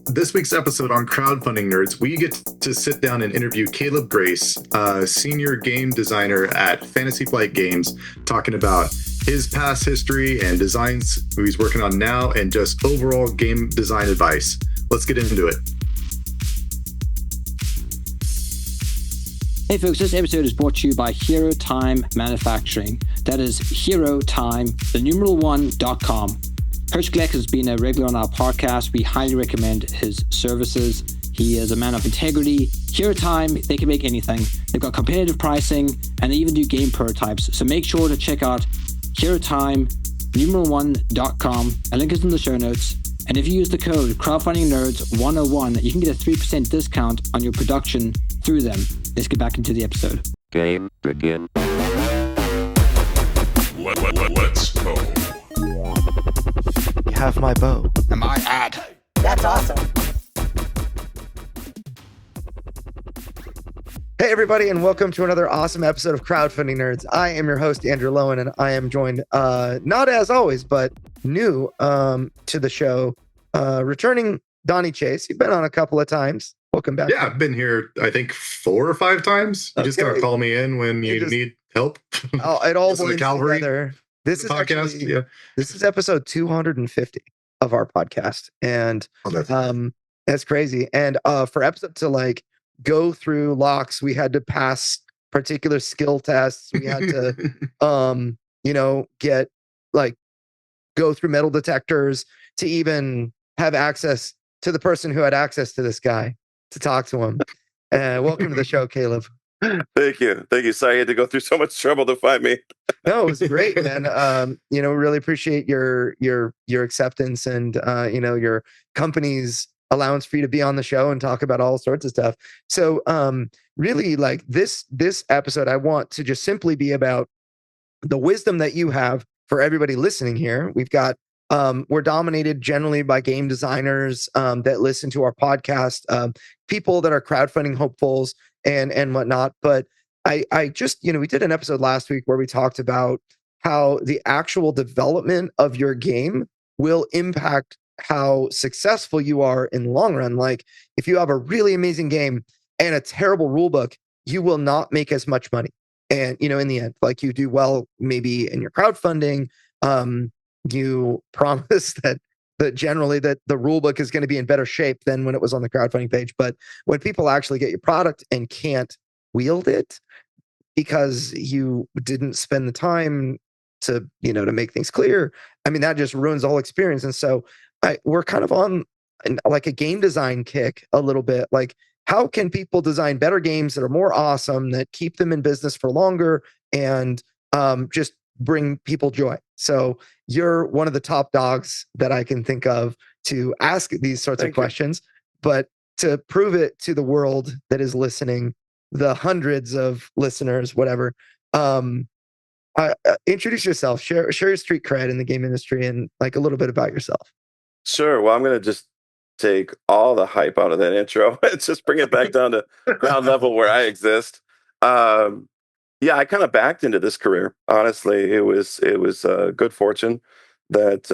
This week's episode on Crowdfunding Nerds, we get to sit down and interview Caleb Grace, a senior game designer at Fantasy Flight Games, talking about his past history and designs he's working on now and just overall game design advice. Let's get into it. Hey folks, this episode is brought to you by Hero Time Manufacturing. That is Hero Time, the numeral one.com. Hirsch Gleck has been a regular on our podcast. We highly recommend his services. He is a man of integrity. Hero Time, they can make anything. They've got competitive pricing and they even do game prototypes. So make sure to check out Hero Time, numeral one.com. A link is in the show notes. And if you use the code Crowdfunding Nerds 101, you can get a 3% discount on your production through them. Let's get back into the episode. Game begin. Let's go. You have my bow. Am I ad? That's awesome. Hey, everybody, and welcome to another awesome episode of Crowdfunding Nerds. I am your host, Andrew Lowen, and I am joined, not as always, but new to the show, returning Donnie Chase. You've been on a couple of times. Welcome back. Yeah, I've been here, I think, 4 or 5 times. You just gotta call me in when you need help. Oh, it all This is the blends Calvary together. This is podcast. actually, Yeah. this is episode 250 of our podcast, and that's crazy. And for episode to go through locks, we had to pass particular skill tests. We had to get go through metal detectors to even have access to the person who had access to this guy to talk to him. Welcome to the show, Caleb. Thank you. Sorry I had to go through so much trouble to find me. No, it was great, man. Really appreciate your acceptance and your company's allowance for you to be on the show and talk about all sorts of stuff. So really, this episode, I want to just simply be about the wisdom that you have for everybody listening here. We've got we're dominated generally by game designers that listen to our podcast, people that are crowdfunding hopefuls and whatnot. But I just, we did an episode last week where we talked about how the actual development of your game will impact how successful you are in the long run. Like if you have a really amazing game and a terrible rule book, you will not make as much money. And, in the end, you do well, maybe in your crowdfunding, you promise that generally that the rule book is going to be in better shape than when it was on the crowdfunding page. But when people actually get your product and can't wield it because you didn't spend the time to make things clear, I mean, that just ruins the whole experience. And so we're kind of on a game design kick a little bit. How can people design better games that are more awesome, that keep them in business for longer and just bring people joy? So you're one of the top dogs that I can think of to ask these sorts of questions, but to prove it to the world that is listening, the hundreds of listeners, whatever, introduce yourself, share your street cred in the game industry and a little bit about yourself. Sure. Well, I'm going to just take all the hype out of that intro and just bring it back down to ground level where I exist. Yeah, I kind of backed into this career. Honestly, it was good fortune that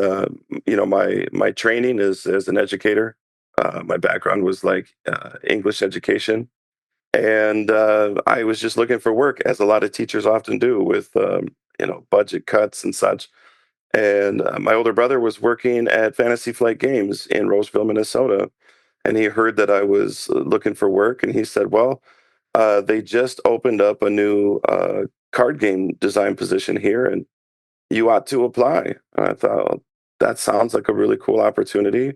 my training is as an educator. My background was English education, and I was just looking for work, as a lot of teachers often do, with budget cuts and such. And my older brother was working at Fantasy Flight Games in Roseville, Minnesota, and he heard that I was looking for work, and he said, "Well, they just opened up a new card game design position here, and you ought to apply." And I thought, well, that sounds like a really cool opportunity.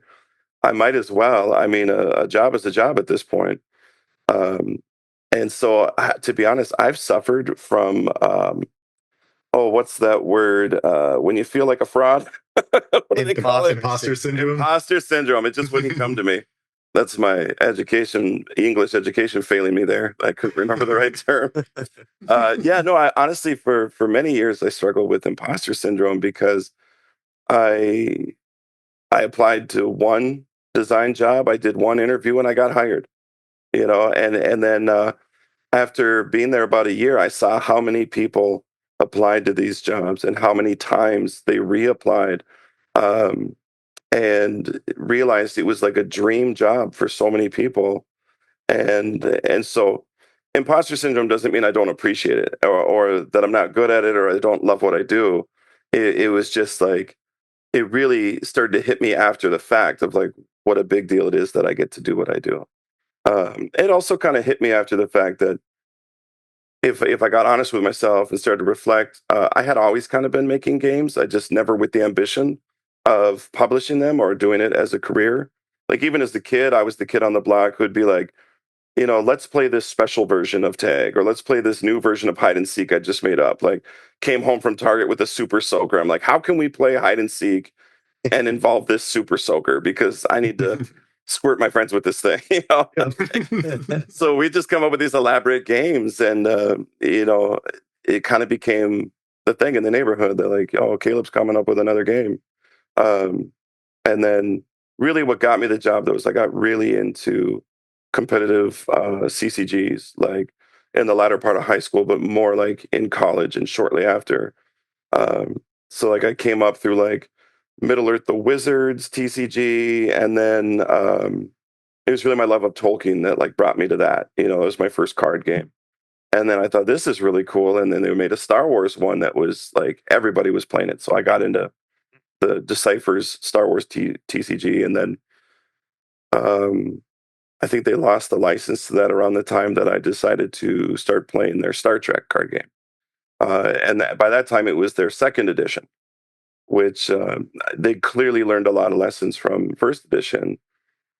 I might as well. I mean, a job is a job at this point. And so, to be honest, I've suffered from, what's that word? When you feel like a fraud? What do they call it? Imposter syndrome. Imposter syndrome. It just wouldn't come to me. That's my English education failing me there. I couldn't remember the right term. I honestly, for many years, I struggled with imposter syndrome because I applied to one design job. I did one interview and I got hired, and then after being there about a year, I saw how many people applied to these jobs and how many times they reapplied. and realized it was like a dream job for so many people. And so imposter syndrome doesn't mean I don't appreciate it, or that I'm not good at it, or I don't love what I do. It was just like, it really started to hit me after the fact of like what a big deal it is that I get to do what I do. It also kind of hit me after the fact that if I got honest with myself and started to reflect, I had always kind of been making games. I just never with the ambition of publishing them or doing it as a career. Like even as the kid, I was the kid on the block who'd be like, let's play this special version of tag, or let's play this new version of hide and seek I just made up. Like came home from Target with a super soaker. I'm like, how can we play hide and seek and involve this super soaker? Because I need to squirt my friends with this thing. So we just come up with these elaborate games, and it kind of became the thing in the neighborhood. They're like, oh, Caleb's coming up with another game. Um, and then really what got me the job though is I got really into competitive CCGs, like in the latter part of high school, but more like in college and shortly after. So like I came up through like Middle Earth, the Wizards, TCG, and then it was really my love of Tolkien that like brought me to that. It was my first card game. And then I thought this is really cool. And then they made a Star Wars one that was like everybody was playing it. So I got into the Decipher's Star Wars TCG, and then I think they lost the license to that around the time that I decided to start playing their Star Trek card game. By that time, it was their second edition, which they clearly learned a lot of lessons from first edition,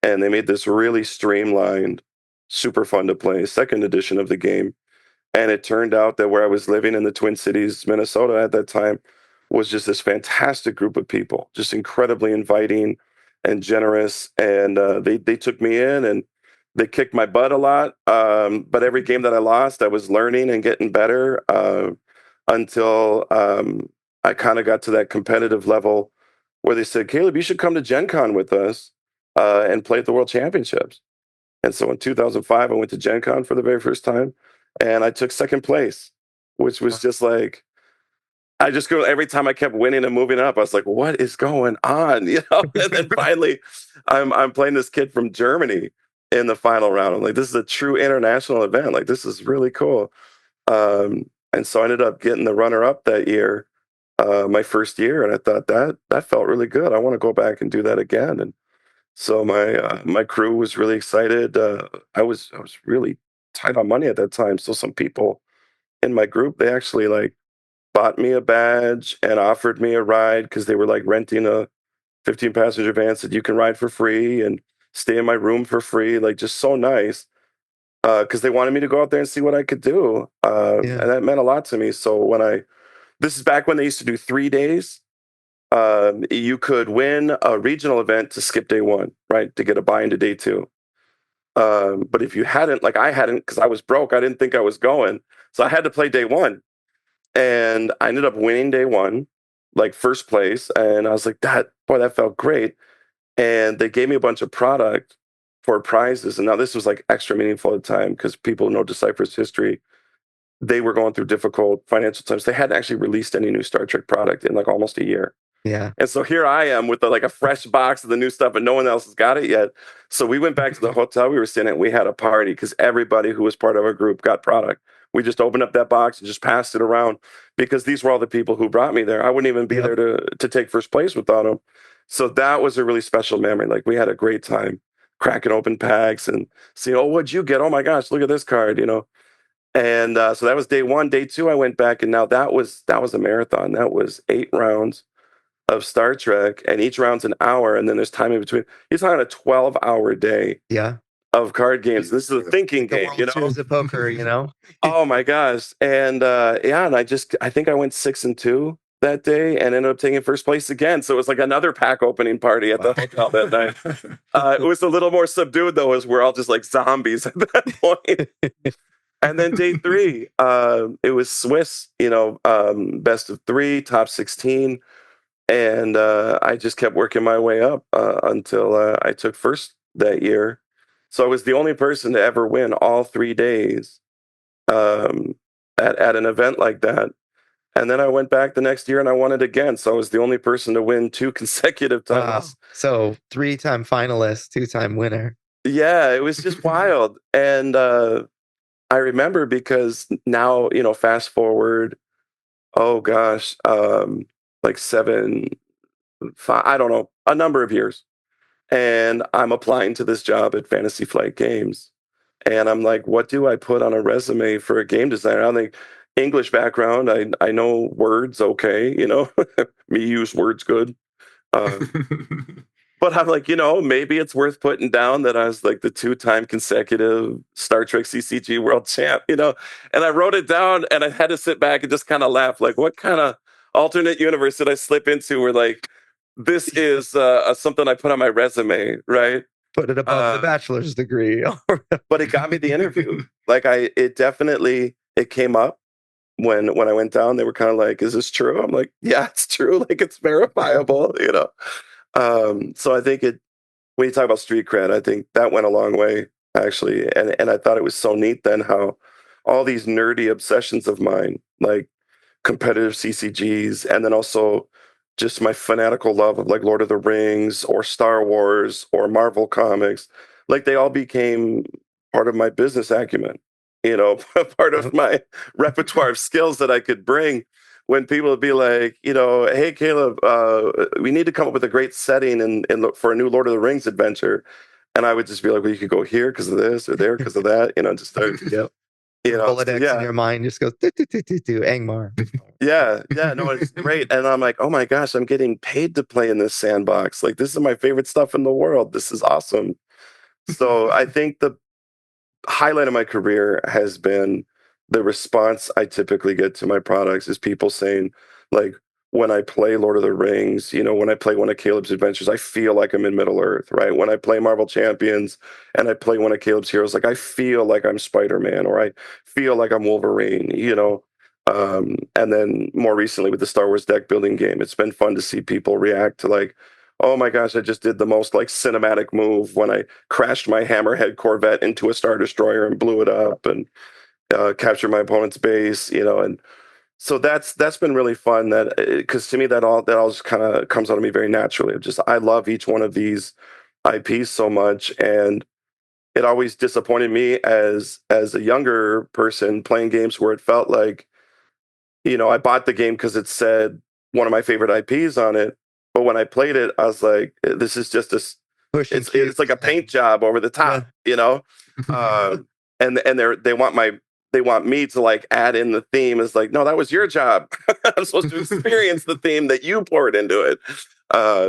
and they made this really streamlined, super fun to play second edition of the game. And it turned out that where I was living in the Twin Cities, Minnesota at that time, was just this fantastic group of people, just incredibly inviting and generous. And they took me in and they kicked my butt a lot. But every game that I lost, I was learning and getting better until I kind of got to that competitive level where they said, Caleb, you should come to Gen Con with us and play at the World Championships. And so in 2005, I went to Gen Con for the very first time, and I took second place, which was just like, I just go every time I kept winning and moving up. I was like, "What is going on?" And then finally, I'm playing this kid from Germany in the final round. I'm like, "This is a true international event. Like, this is really cool." And so I ended up getting the runner up that year, my first year, and I thought that felt really good. I want to go back and do that again. And so my crew was really excited. I was really tight on money at that time, so some people in my group, they actually like bought me a badge and offered me a ride because they were like renting a 15 passenger van, said you can ride for free and stay in my room for free, like just so nice. Because they wanted me to go out there and see what I could do, Yeah. and that meant a lot to me. So this is back when they used to do 3 days. You could win a regional event to skip day one, right, to get a buy into day two. But if you hadn't, like I hadn't, because I was broke, I didn't think I was going, so I had to play day one, and I ended up winning day one, like first place, and I was like, that felt great. And they gave me a bunch of product for prizes, and now this was like extra meaningful at the time because people know Decipher's history. They were going through difficult financial times. They hadn't actually released any new Star Trek product in like almost a year. Yeah. And so here I am with like a fresh box of the new stuff, and no one else has got it yet. So we went back to the hotel we were staying at. We had a party because everybody who was part of our group got product. We just opened up that box and just passed it around because these were all the people who brought me there. I wouldn't even be there to take first place without them. So that was a really special memory. Like we had a great time cracking open packs and seeing, oh, what'd you get? Oh my gosh, look at this card. And so that was day one. Day two, I went back, and now that was a marathon. That was 8 rounds of Star Trek, and each round's an hour, and then there's time in between. You're talking a 12-hour day Yeah. of card games. This is a thinking The game, World Series of poker. Oh my gosh. And and I think I went 6-2 that day and ended up taking first place again. So it was like another pack opening party at the hotel that night. It was a little more subdued though, as we're all just like zombies at that point. And then day 3, it was Swiss, best of 3, top 16. And I just kept working my way up until I took first that year. So I was the only person to ever win all 3 days at an event like that. And then I went back the next year and I won it again. So I was the only person to win 2 consecutive Wow. times. So 3-time finalist, 2-time winner. Yeah, it was just wild. And I remember because now, fast forward, oh gosh, like 7, 5, I don't know, a number of years. And I'm applying to this job at Fantasy Flight Games. And I'm like, what do I put on a resume for a game designer? I think English background, I know words okay, me use words good. But I'm like, maybe it's worth putting down that I was like the 2-time consecutive Star Trek CCG world champ, And I wrote it down and I had to sit back and just kind of laugh. Like, what kind of alternate universe did I slip into where like this is something I put on my resume, right? Put it above the bachelor's degree. But it got me the interview. Like it came up when I went down. They were kind of like, "Is this true?" I'm like, "Yeah, it's true. Like it's verifiable." So I think when you talk about street cred, I think that went a long way actually, and I thought it was so neat then how all these nerdy obsessions of mine, like competitive CCGs, and then also just my fanatical love of like Lord of the Rings or Star Wars or Marvel comics, like they all became part of my business acumen, part of my repertoire of skills that I could bring when people would be like, hey, Caleb, we need to come up with a great setting and look for a new Lord of the Rings adventure. And I would just be like, well, you could go here because of this or there because of that, just start, Yep. Rolodex in your mind just goes, Angmar. Yeah, no, it's great. And I'm like, oh my gosh, I'm getting paid to play in this sandbox. Like, this is my favorite stuff in the world. This is awesome. So I think the highlight of my career has been the response I typically get to my products is people saying, like, when I play Lord of the Rings, when I play one of Caleb's adventures, I feel like I'm in Middle Earth, right? When I play Marvel Champions and I play one of Caleb's heroes, like I feel like I'm Spider-Man or I feel like I'm Wolverine. And then more recently with the Star Wars deck building game, it's been fun to see people react to like, oh my gosh, I just did the most like cinematic move when I crashed my Hammerhead Corvette into a Star Destroyer and blew it up and captured my opponent's base, and so that's been really fun. That because to me that all just kind of comes out of me very naturally. Just I love each one of these IPs so much, and it always disappointed me as a younger person playing games where it felt like I bought the game because it said one of my favorite IPs on it. But when I played it, I was like, this is just it's like a paint job over the top, and they want me to like add in the theme. It's like, no, that was your job. I'm supposed to experience the theme that you poured into it.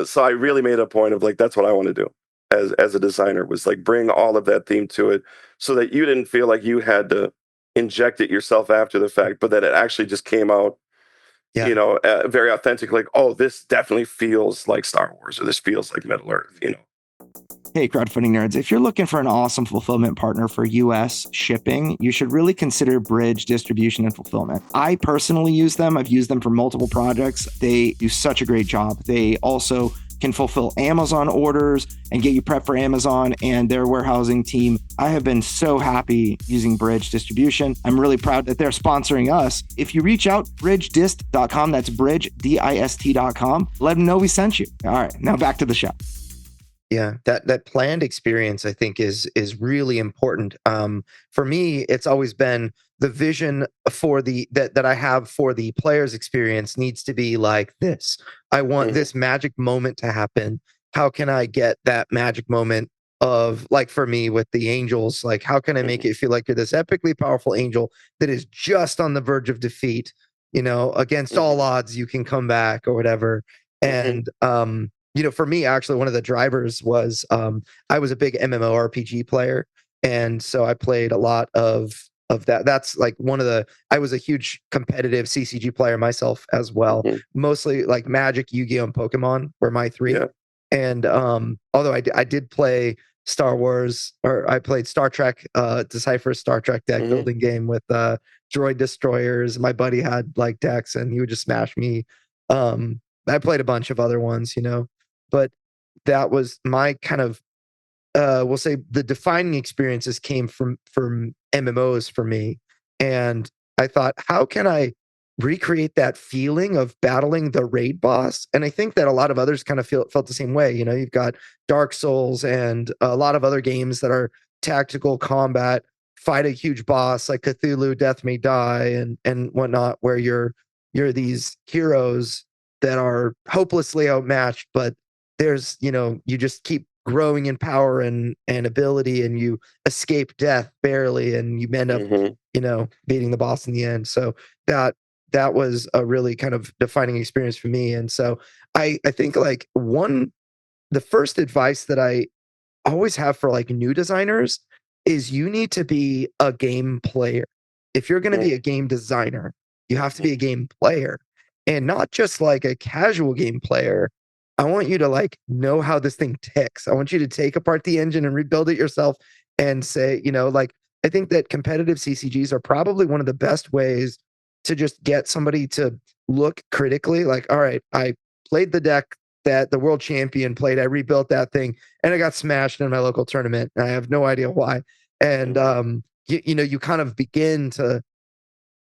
So I really made a point of like, that's what I want to do as a designer was like bring all of that theme to it so that you didn't feel like you had to inject it yourself after the fact, but that it actually just came out, very authentic. Like, oh, this definitely feels like Star Wars, or this feels like Middle Earth. Hey, crowdfunding nerds, if you're looking for an awesome fulfillment partner for US shipping, you should really consider Bridge Distribution and Fulfillment. I personally use them. I've used them for multiple projects. They do such a great job. They also can fulfill Amazon orders and get you prepped for Amazon and their warehousing team. I have been so happy using Bridge Distribution. I'm really proud that they're sponsoring us. If you reach out, bridgedist.com, that's bridgedist.com, let them know we sent you. All right, now back to the show. Yeah, that planned experience I think is really important. For me, it's always been the vision for that I have for the player's experience needs to be like this. I want this magic moment to happen. How can I get that magic moment of like for me with the angels? Like how can I make it feel like you're this epically powerful angel that is just on the verge of defeat? Against all odds, you can come back or whatever. And for me, actually, one of the drivers was I was a big MMORPG player, and so I played a lot of that. That's like I was a huge competitive CCG player myself as well. Mostly like Magic, Yu-Gi-Oh, and Pokemon were my three. Yeah. And although I did play Star Wars, or I played Star Trek, Decipher Star Trek deck building game with droid destroyers. My buddy had like decks, and he would just smash me. I played a bunch of other ones, but that was my kind of we'll say the defining experiences came from MMOs for me. And I thought, how can I recreate that feeling of battling the raid boss. And I think that a lot of others kind of felt the same way. You know, you've got Dark Souls and a lot of other games that are tactical combat, fight a huge boss like Cthulhu, Death May Die, and whatnot, where you're these heroes that are hopelessly outmatched, but there's, you know, you just keep growing in power and ability, and you escape death barely, and you end up, you know, beating the boss in the end. So that was a really kind of defining experience for me. And so I think like the first advice that I always have for like new designers is you need to be a game player. If you're going to be a game designer, you have to be a game player, and not just like a casual game player. I want you to like know how this thing ticks. I want you to take apart the engine and rebuild it yourself and say, you know, like I think that competitive CCGs are probably one of the best ways to just get somebody to look critically like, all right, I played the deck that the world champion played. I rebuilt that thing and I got smashed in my local tournament. And I have no idea why. And you know, you kind of begin to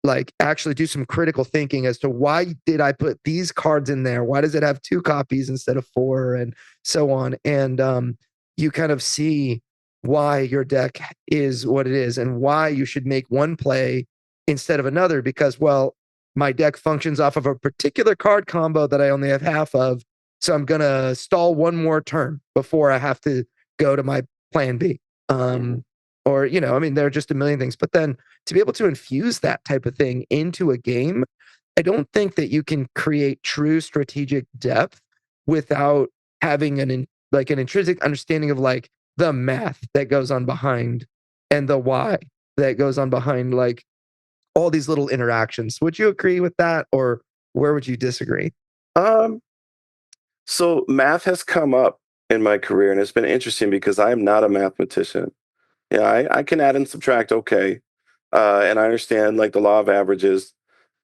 like actually do some critical thinking as to why did I put these cards in there? Why does it have 2 copies instead of 4, and so on? And you kind of see why your deck is what it is and why you should make one play instead of another, because, well, my deck functions off of a particular card combo that I only have half of. So I'm going to stall one more turn before I have to go to my plan B. Or, you know, I mean, there are just a million things. But then to be able to infuse that type of thing into a game, I don't think that you can create true strategic depth without having an intrinsic understanding of like the math that goes on behind and the why that goes on behind like all these little interactions. Would you agree with that, or where would you disagree? So math has come up in my career, and it's been interesting because I'm not a mathematician. Yeah, I can add and subtract okay, and I understand like the law of averages.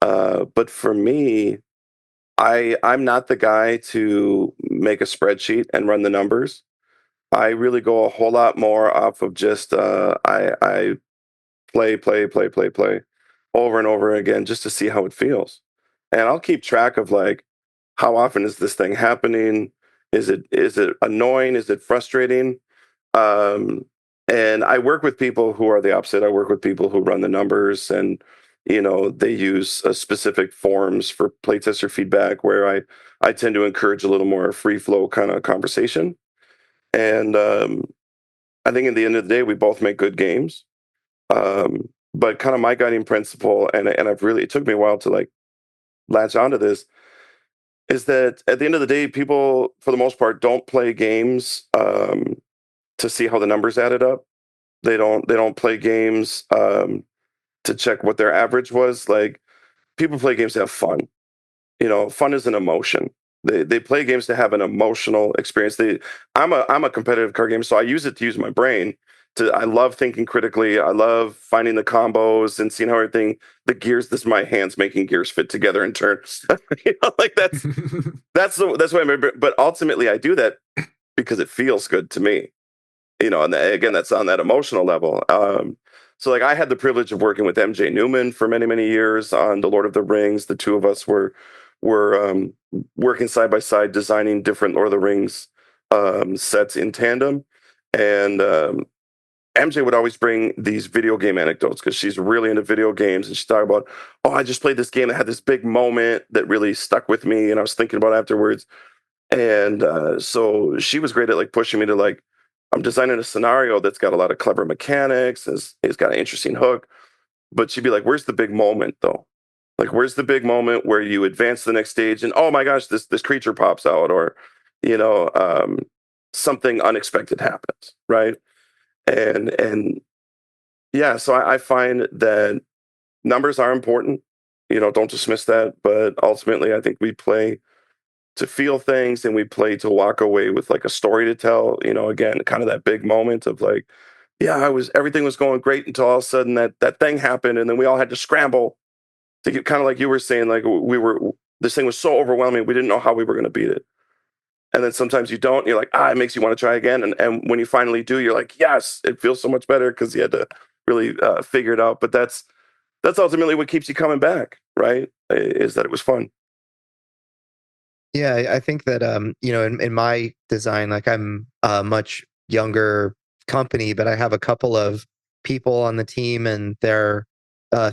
But for me, I'm not the guy to make a spreadsheet and run the numbers. I really go a whole lot more off of just I play over and over again just to see how it feels, and I'll keep track of like how often is this thing happening? Is it annoying? Is it frustrating? Um, and I work with people who are the opposite. I work with people who run the numbers, and you know they use specific forms for playtester feedback. Where I tend to encourage a little more free flow kind of conversation. And I think at the end of the day, we both make good games. But kind of my guiding principle, and I've really, it took me a while to like latch onto this, is that at the end of the day, people for the most part don't play games to see how the numbers added up. They don't play games to check what their average was. Like people play games to have fun. You know, fun is an emotion. They play games to have an emotional experience. I'm a competitive card game, so I use it to use my brain. I love thinking critically. I love finding the combos and seeing how everything the gears. This is my hands making gears fit together and turn. You know, like that's what I remember. But ultimately, I do that because it feels good to me. You know, and again, that's on that emotional level. So like I had the privilege of working with MJ Newman for many years on the Lord of the Rings. The two of us were working side by side, designing different Lord of the Rings sets in tandem. And MJ would always bring these video game anecdotes because she's really into video games, and she'd talk about, oh, I just played this game that had this big moment that really stuck with me, and I was thinking about afterwards. And so she was great at like pushing me to like, I'm designing a scenario that's got a lot of clever mechanics, it's got an interesting hook, but she'd be like, where's the big moment though? Like, where's the big moment where you advance to the next stage and oh my gosh, this creature pops out, or you know, something unexpected happens, right? And yeah, so I find that numbers are important. You know, don't dismiss that, but ultimately, I think we play to feel things and we play to walk away with like a story to tell. You know, again, kind of that big moment of like, yeah, everything was going great until all of a sudden that thing happened, and then we all had to scramble to get, kind of like you were saying, like this thing was so overwhelming, we didn't know how we were going to beat it. And then sometimes you don't, you're like, it makes you want to try again. And when you finally do, you're like, yes, it feels so much better because you had to really figure it out. But that's ultimately what keeps you coming back, right? is that it was fun. Yeah, I think that in my design, like I'm a much younger company, but I have a couple of people on the team, and they're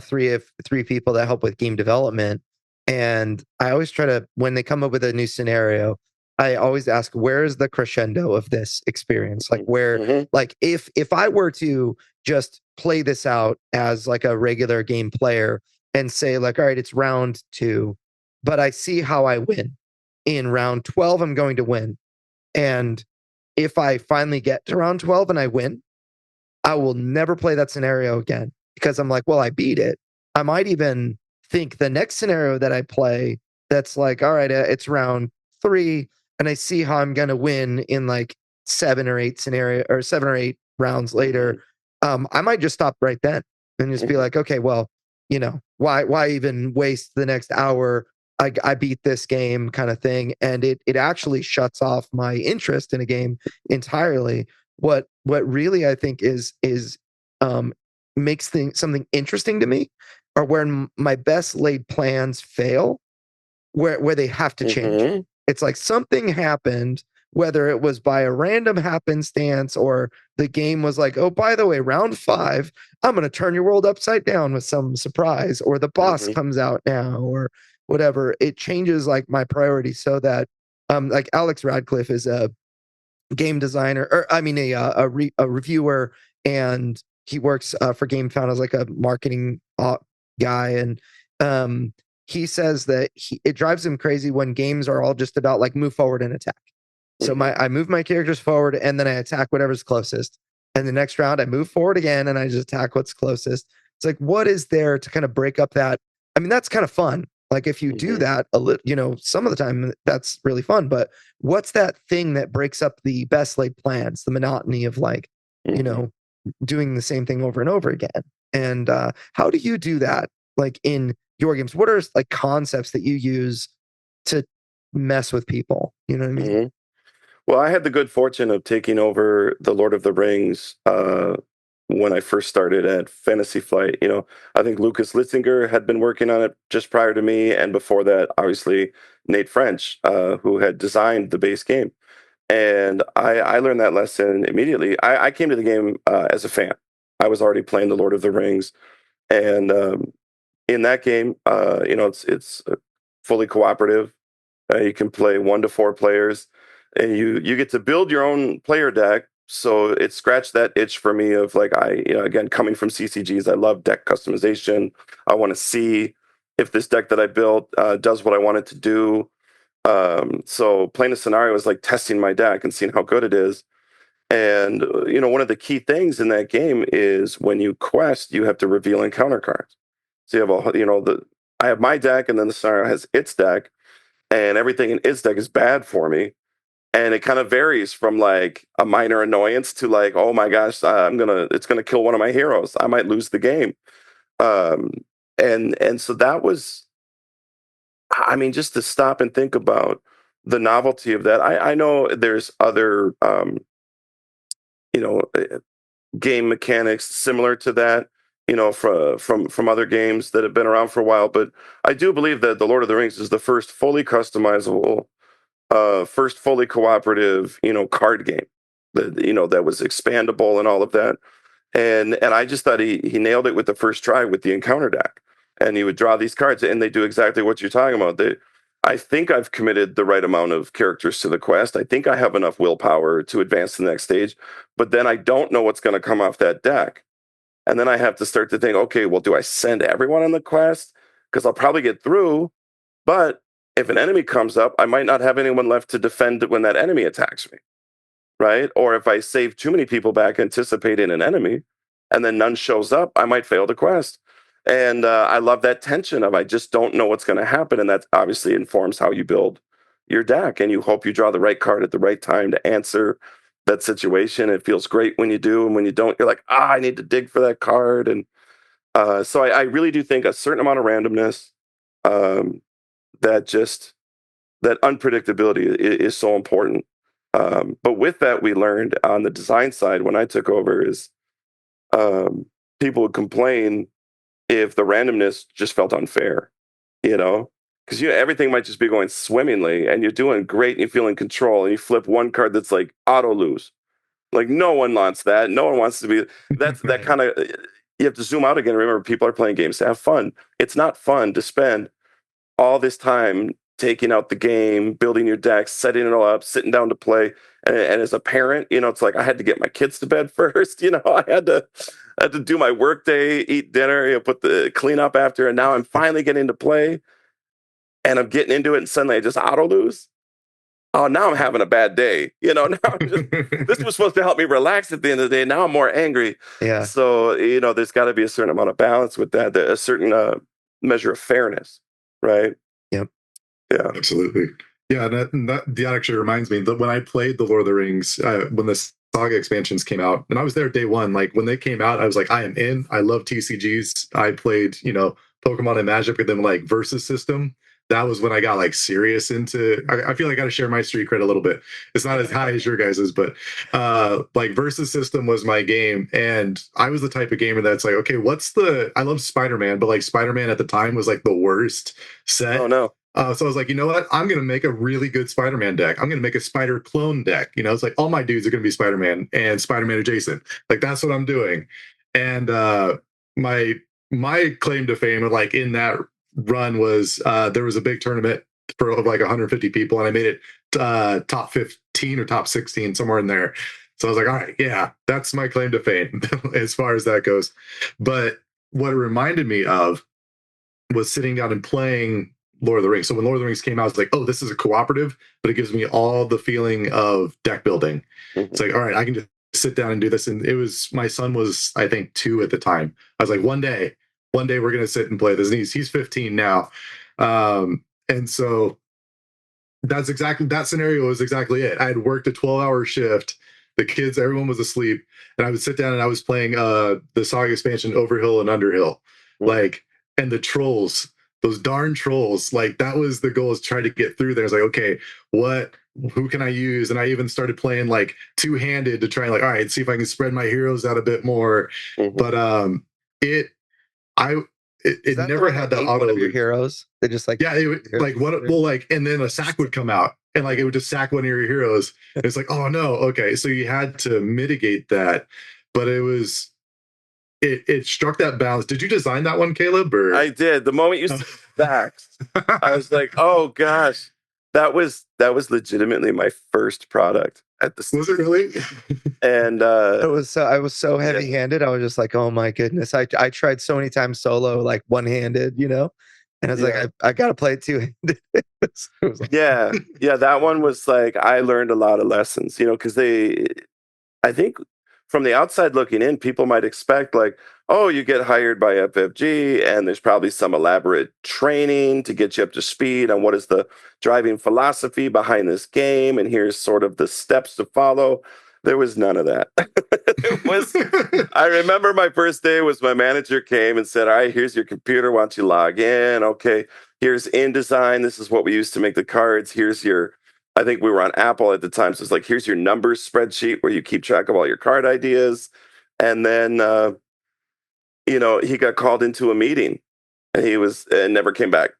three people that help with game development. And I always try to, when they come up with a new scenario, I always ask, where is the crescendo of this experience? Like where, like if I were to just play this out as like a regular game player and say like, all right, it's round 2, but I see how I win in round 12, I'm going to win. And if I finally get to round 12 and I win, I will never play that scenario again because I'm like, well, I beat it. I might even think the next scenario that I play that's like, all right, it's round 3, and I see how I'm going to win in like 7 or 8 rounds later. I might just stop right then and just be like, okay, well, why even waste the next hour? I beat this game kind of thing. And it actually shuts off my interest in a game entirely. What really I think is makes something interesting to me are when my best laid plans fail, where they have to change. It's like something happened, whether it was by a random happenstance or the game was like, oh, by the way, round 5, I'm going to turn your world upside down with some surprise, or the boss comes out now, or whatever. It changes like my priorities so that like Alex Radcliffe is a game designer, or I mean a reviewer, and he works for GameFound as like a marketing guy, and he says that it drives him crazy when games are all just about like move forward and attack. So I move my characters forward and then I attack whatever's closest. And the next round I move forward again and I just attack what's closest. It's like, what is there to kind of break up that? I mean, that's kind of fun. Like if you do that a little, some of the time that's really fun, but what's that thing that breaks up the best laid plans, the monotony of like, doing the same thing over and over again? And how do you do that? Like in your games, what are like concepts that you use to mess with people? You know what I mean? Well, I had the good fortune of taking over the Lord of the Rings when I first started at Fantasy Flight. I think Lucas Litzinger had been working on it just prior to me, and before that, obviously Nate French, who had designed the base game. And I learned that lesson immediately. I came to the game as a fan. I was already playing the Lord of the Rings, and in that game, it's fully cooperative. You can play 1 to 4 players, and you get to build your own player deck. So it scratched that itch for me of like, again, coming from CCGs, I love deck customization. I want to see if this deck that I built does what I want it to do. So playing a scenario is like testing my deck and seeing how good it is. And one of the key things in that game is when you quest, you have to reveal encounter cards. So you have I have my deck, and then the scenario has its deck, and everything in its deck is bad for me. And it kind of varies from like a minor annoyance to like, oh my gosh, it's gonna kill one of my heroes. I might lose the game. And so that was, I mean, just to stop and think about the novelty of that. I know there's other you know game mechanics similar to that, from other games that have been around for a while. But I do believe that the Lord of the Rings is the first fully customizable, first fully cooperative, card game that was expandable and all of that. And I just thought he nailed it with the first try with the encounter deck. And he would draw these cards, and they do exactly what you're talking about. I think I've committed the right amount of characters to the quest. I think I have enough willpower to advance to the next stage, but then I don't know what's going to come off that deck. And then I have to start to think, okay, well, do I send everyone on the quest? Because I'll probably get through, but if an enemy comes up, I might not have anyone left to defend when that enemy attacks me, right? Or if I save too many people back anticipating an enemy and then none shows up, I might fail the quest. And I love that tension of I just don't know what's going to happen. And that obviously informs how you build your deck. And you hope you draw the right card at the right time to answer that situation. It feels great when you do. And when you don't, you're like, I need to dig for that card. And so I really do think a certain amount of randomness, that unpredictability is so important. But with that, we learned on the design side when I took over is people would complain if the randomness just felt unfair. you know, because everything might just be going swimmingly and you're doing great and you feel in control and you flip one card that's like auto lose. Like no one wants that. No one wants to be that Right. kind of. You have to zoom out again. Remember, people are playing games to have fun. It's not fun to spend all this time taking out the game, building your decks, setting it all up, sitting down to play. And as a parent, it's like I had to get my kids to bed first. I had to do my work day, eat dinner, put the clean up after, and now I'm finally getting to play, and I'm getting into it, and suddenly I just auto lose. Oh, now I'm having a bad day. Now this was supposed to help me relax at the end of the day. Now I'm more angry. Yeah. So there's got to be a certain amount of balance with that, a certain measure of fairness, right? Yep. Yeah. Absolutely. Yeah, that actually reminds me that when I played the Lord of the Rings, when the Saga expansions came out, and I was there day one, like when they came out, I was like, I am in. I love TCGs. I played, Pokemon and Magic with them, like versus system. That was when I got like serious into. I feel like I got to share my street cred a little bit. It's not as high as your guys's, but like versus system was my game, and I was the type of gamer that's like, okay, I love Spider-Man, but like Spider-Man at the time was like the worst set. Oh no. So I was like, you know what? I'm going to make a really good Spider-Man deck. I'm going to make a Spider clone deck. It's like all my dudes are going to be Spider-Man and Spider-Man adjacent. Like that's what I'm doing. And my claim to fame, like in that run, was there was a big tournament of like 150 people, and I made it top 15 or top 16, somewhere in there. So I was like, all right, yeah, that's my claim to fame as far as that goes. But what it reminded me of was sitting down and playing Lord of the Rings. So when Lord of the Rings came out, I was like, oh, this is a cooperative, but it gives me all the feeling of deck building. Mm-hmm. It's like, all right, I can just sit down and do this. And my son was, I think, 2 at the time. I was like, one day we're going to sit and play this. And he's 15 now. And so that scenario was exactly it. I had worked a 12-hour shift. The kids, everyone was asleep. And I would sit down and I was playing the Saga expansion Overhill and Underhill. Mm-hmm. Like, and the trolls, those darn trolls, like that was the goal, is try to get through there. It's like, okay, who can I use? And I even started playing like two-handed to try and like, all right, see if I can spread my heroes out a bit more. Mm-hmm. But it never had that auto of your heroes. They just like, yeah, and then a sack would come out and like it would just sack one of your heroes. And it's like, oh no, okay. So you had to mitigate that. But it struck that balance. Did you design that one, Caleb? Or? I did. The moment you said facts, I was like, oh gosh, that was legitimately my first product at the. Was it really? And I was so heavy-handed. I was just like, oh my goodness. I tried so many times solo, like one-handed, and I was like, I gotta play it two-handed. Yeah, that one was like, I learned a lot of lessons, because I think from the outside looking in, people might expect like, oh, you get hired by FFG and there's probably some elaborate training to get you up to speed on what is the driving philosophy behind this game. And here's sort of the steps to follow. There was none of that. I remember my first day was my manager came and said, all right, here's your computer. Why don't you log in? Okay, here's InDesign. This is what we use to make the cards. Here's I think we were on Apple at the time. So it's like, here's your numbers spreadsheet where you keep track of all your card ideas. And then, he got called into a meeting and never came back.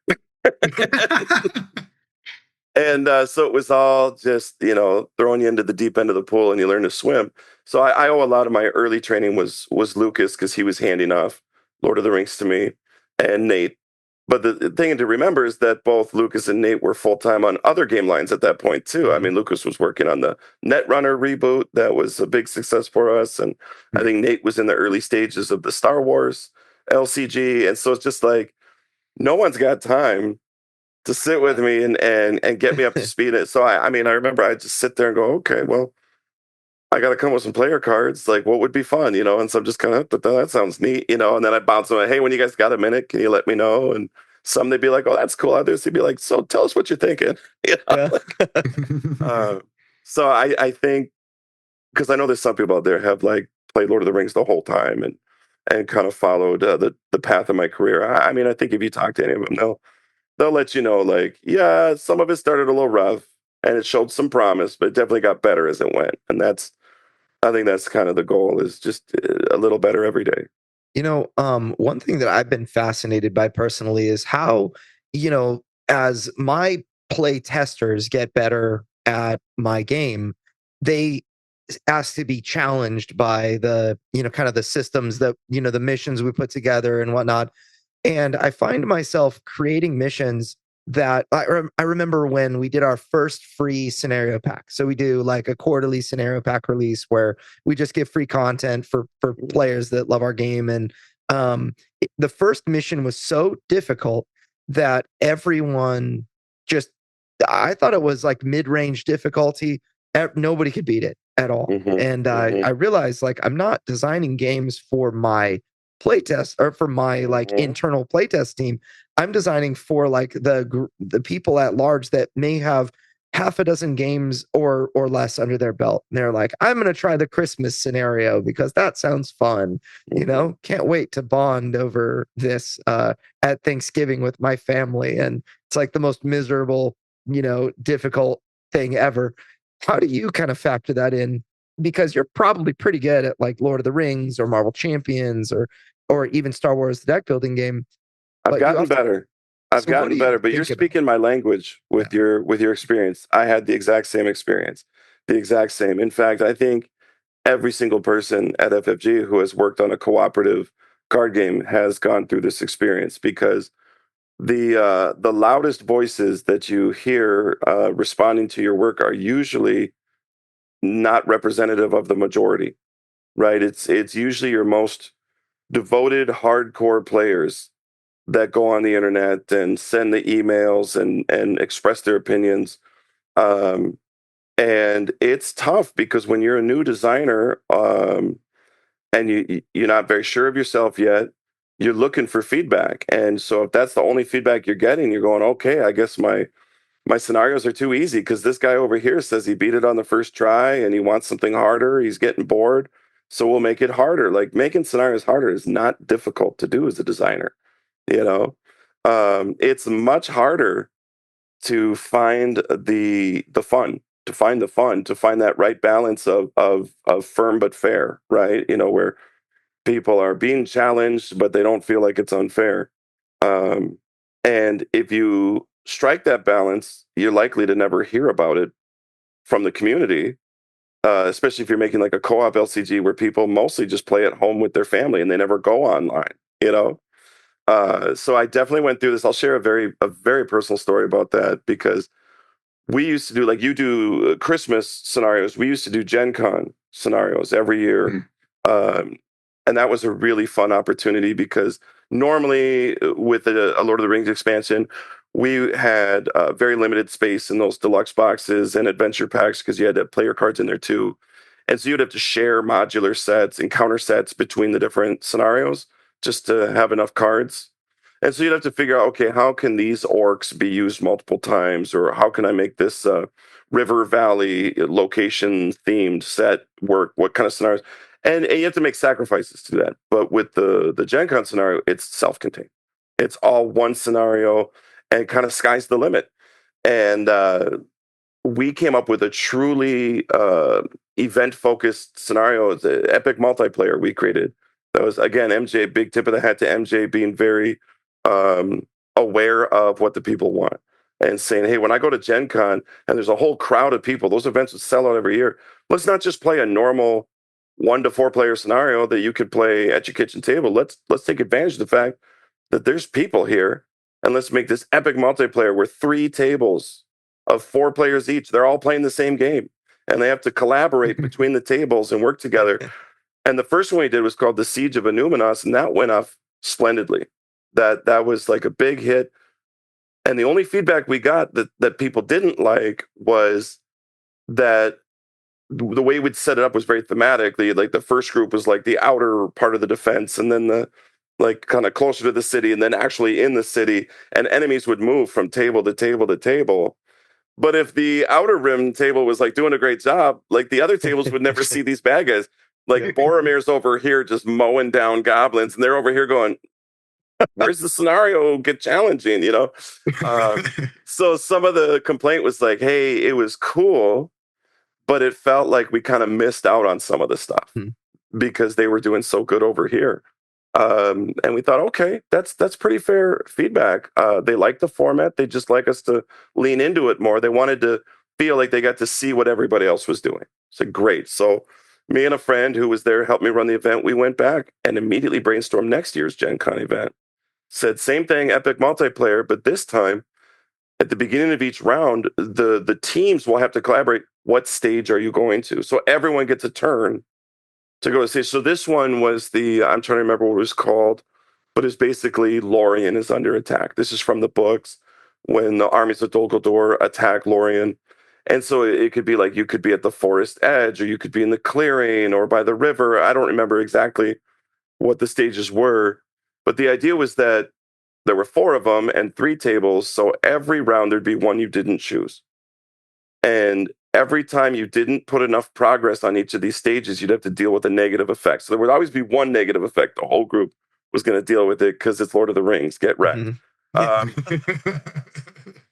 And so it was all just, throwing you into the deep end of the pool and you learn to swim. So I owe a lot of my early training was Lucas, because he was handing off Lord of the Rings to me, and Nate. But the thing to remember is that both Lucas and Nate were full-time on other game lines at that point, too. I mean, Lucas was working on the Netrunner reboot. That was a big success for us. And I think Nate was in the early stages of the Star Wars LCG. And so it's just like, no one's got time to sit with me and get me up to speed. So, I remember I just sit there and go, okay, well, I got to come with some player cards. Like, what would be fun, And so I'm just kind of, that sounds neat, And then I bounce them. Hey, when you guys got a minute, can you let me know? And some they'd be like, oh, that's cool. Others they'd be like, so tell us what you're thinking. Yeah. So I think, because I know there's some people out there have like played Lord of the Rings the whole time and kind of followed the path of my career. I think if you talk to any of them, they'll let you know, like, yeah, some of it started a little rough and it showed some promise, but it definitely got better as it went. And I think that's kind of the goal, is just a little better every day. One thing that I've been fascinated by personally is how as my play testers get better at my game, they ask to be challenged by the, kind of the systems that, the missions we put together and whatnot. And I find myself creating missions that I remember when we did our first free scenario pack. So we do like a quarterly scenario pack release where we just give free content for players that love our game. And the first mission was so difficult that everyone just, I thought it was like mid-range difficulty. Nobody could beat it at all. And I realized like I'm not designing games for my playtest or for my like internal playtest team. I'm designing for like the people at large that may have half a dozen games or less under their belt. And they're like, I'm going to try the Christmas scenario because that sounds fun. Can't wait to bond over this at Thanksgiving with my family. And it's like the most miserable, difficult thing ever. How do you kind of factor that in? Because you're probably pretty good at like Lord of the Rings or Marvel Champions or even Star Wars the deck building game. I've gotten better. I've gotten better, but you're speaking my language with your experience. I had the exact same experience. The exact same. In fact, I think every single person at FFG who has worked on a cooperative card game has gone through this experience, because the loudest voices that you hear responding to your work are usually not representative of the majority, right? It's usually your most devoted hardcore players that go on the internet and send the emails and express their opinions. And it's tough because when you're a new designer and you're not very sure of yourself yet, you're looking for feedback. And so if that's the only feedback you're getting, you're going, okay, I guess my scenarios are too easy because this guy over here says he beat it on the first try and he wants something harder. He's getting bored. So we'll make it harder. Like, making scenarios harder is not difficult to do as a designer. It's much harder to find the fun, to find that right balance of firm but fair, right? Where people are being challenged, but they don't feel like it's unfair. And if you strike that balance, you're likely to never hear about it from the community, especially if you're making like a co-op LCG where people mostly just play at home with their family and they never go online. So I definitely went through this. I'll share a very personal story about that, because we used to do, like you do, Christmas scenarios. We used to do Gen Con scenarios every year. And that was a really fun opportunity because normally with a Lord of the Rings expansion, we had very limited space in those deluxe boxes and adventure packs because you had to have player cards in there too. And so you'd have to share modular sets and counter sets between the different scenarios just to have enough cards. And so you'd have to figure out, okay, how can these orcs be used multiple times? Or how can I make this river valley location themed set work? What kind of scenarios? And you have to make sacrifices to that. But with the Gen Con scenario, it's self-contained. It's all one scenario and kind of sky's the limit. And we came up with a truly event-focused scenario. The epic multiplayer we created. That was, again, MJ, big tip of the hat to MJ, being very aware of what the people want and saying, hey, when I go to Gen Con and there's a whole crowd of people, those events would sell out every year. Let's not just play a normal 1 to 4 player scenario that you could play at your kitchen table. Let's take advantage of the fact that there's people here, and let's make this epic multiplayer where 3 tables of 4 players each, they're all playing the same game and they have to collaborate between the tables and work together. And the first one we did was called the Siege of Anuminos, and that went off splendidly. That was like a big hit. And the only feedback we got that people didn't like was that the way we'd set it up was very thematic. The first group was like the outer part of the defense, and then the like kind of closer to the city, and then actually in the city, and enemies would move from table to table to table. But if the outer rim table was like doing a great job, like the other tables would never see these bad guys. Like Boromir's over here just mowing down goblins, and they're over here going, where's the scenario get challenging, So some of the complaint was like, hey, it was cool, but it felt like we kind of missed out on some of the stuff because they were doing so good over here. And we thought, okay, that's pretty fair feedback. They like the format. They just like us to lean into it more. They wanted to feel like they got to see what everybody else was doing. So great. So me and a friend who was there helped me run the event. We went back and immediately brainstormed next year's Gen Con event. Said same thing, epic multiplayer, but this time at the beginning of each round, the teams will have to collaborate. What stage are you going to? So everyone gets a turn to go to stage. So this one was I'm trying to remember what it was called, but it's basically Lorien is under attack. This is from the books when the armies of Dol Guldur attack Lorien. And so it could be like you could be at the forest edge, or you could be in the clearing or by the river. I don't remember exactly what the stages were, but the idea was that there were 4 of them and 3 tables. So every round there'd be one you didn't choose. And every time you didn't put enough progress on each of these stages, you'd have to deal with a negative effect. So there would always be one negative effect. The whole group was going to deal with it because it's Lord of the Rings. Get wrecked.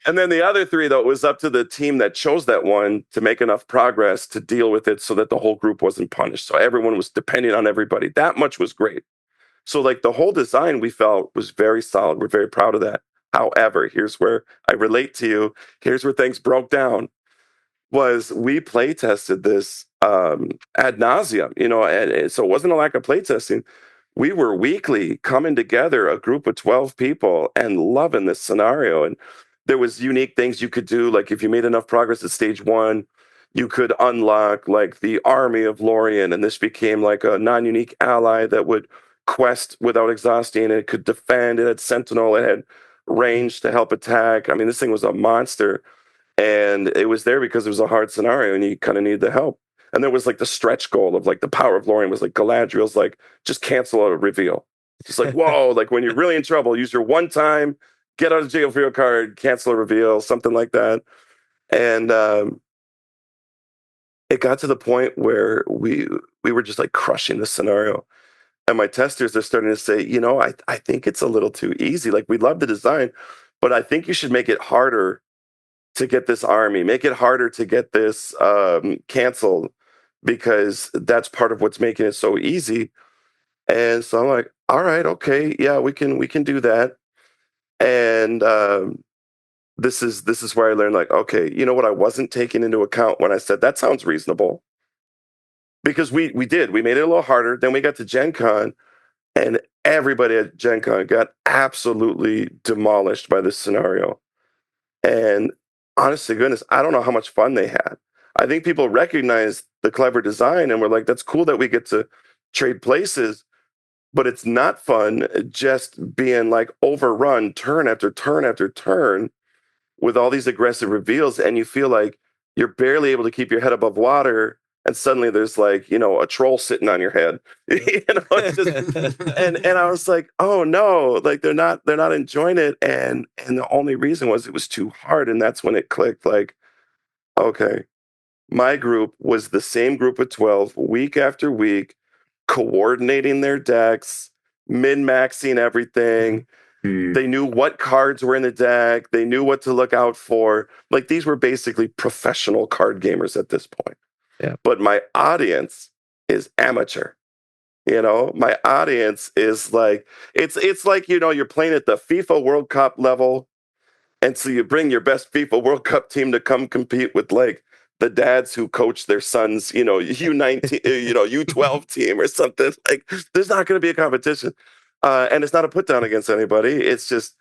And then the other 3, though, it was up to the team that chose that one to make enough progress to deal with it so that the whole group wasn't punished. So everyone was depending on everybody. That much was great. So like the whole design we felt was very solid. We're very proud of that. However, here's where I relate to you. Here's where things broke down. Was we play tested this ad nauseum, and so it wasn't a lack of play testing. We were weekly coming together, a group of 12 people, and loving this scenario. And there was unique things you could do, like if you made enough progress at stage 1, you could unlock like the army of Lorien, and this became like a non-unique ally that would quest without exhausting. It could defend. It had sentinel. It had range to help attack. I mean, this thing was a monster. And it was there because it was a hard scenario and you kind of needed the help. And there was like the stretch goal of like the power of Lorien was like Galadriel's like, just cancel out a reveal. Just like, whoa, like when you're really in trouble, use your one time, get out of jail for your card, cancel a reveal, something like that. And it got to the point where we were just like crushing the scenario. And my testers are starting to say, I think it's a little too easy. Like we love the design, but I think you should make it harder to get this army, make it harder to get this canceled, because that's part of what's making it so easy. And so I'm like, all right, okay, yeah, we can do that. And this is where I learned, like, okay, you know what I wasn't taking into account when I said that sounds reasonable, because we made it a little harder. Then we got to Gen Con, and everybody at Gen Con got absolutely demolished by this scenario. And honest to goodness, I don't know how much fun they had. I think people recognized the clever design and were like, that's cool that we get to trade places, but it's not fun just being like overrun turn after turn after turn with all these aggressive reveals. And you feel like you're barely able to keep your head above water. And suddenly there's like, a troll sitting on your head. It's just, and I was like, oh no, like they're not enjoying it. And the only reason was it was too hard. And that's when it clicked, like, okay, my group was the same group of 12 week after week, coordinating their decks, min-maxing everything. They knew what cards were in the deck. They knew what to look out for. Like these were basically professional card gamers at this point. Yeah. But my audience is amateur. My audience is like, it's like, you're playing at the FIFA World Cup level. And so you bring your best FIFA World Cup team to come compete with like the dads who coach their sons, U19, U12 team or something. Like there's not going to be a competition. And it's not a put down against anybody. It's just,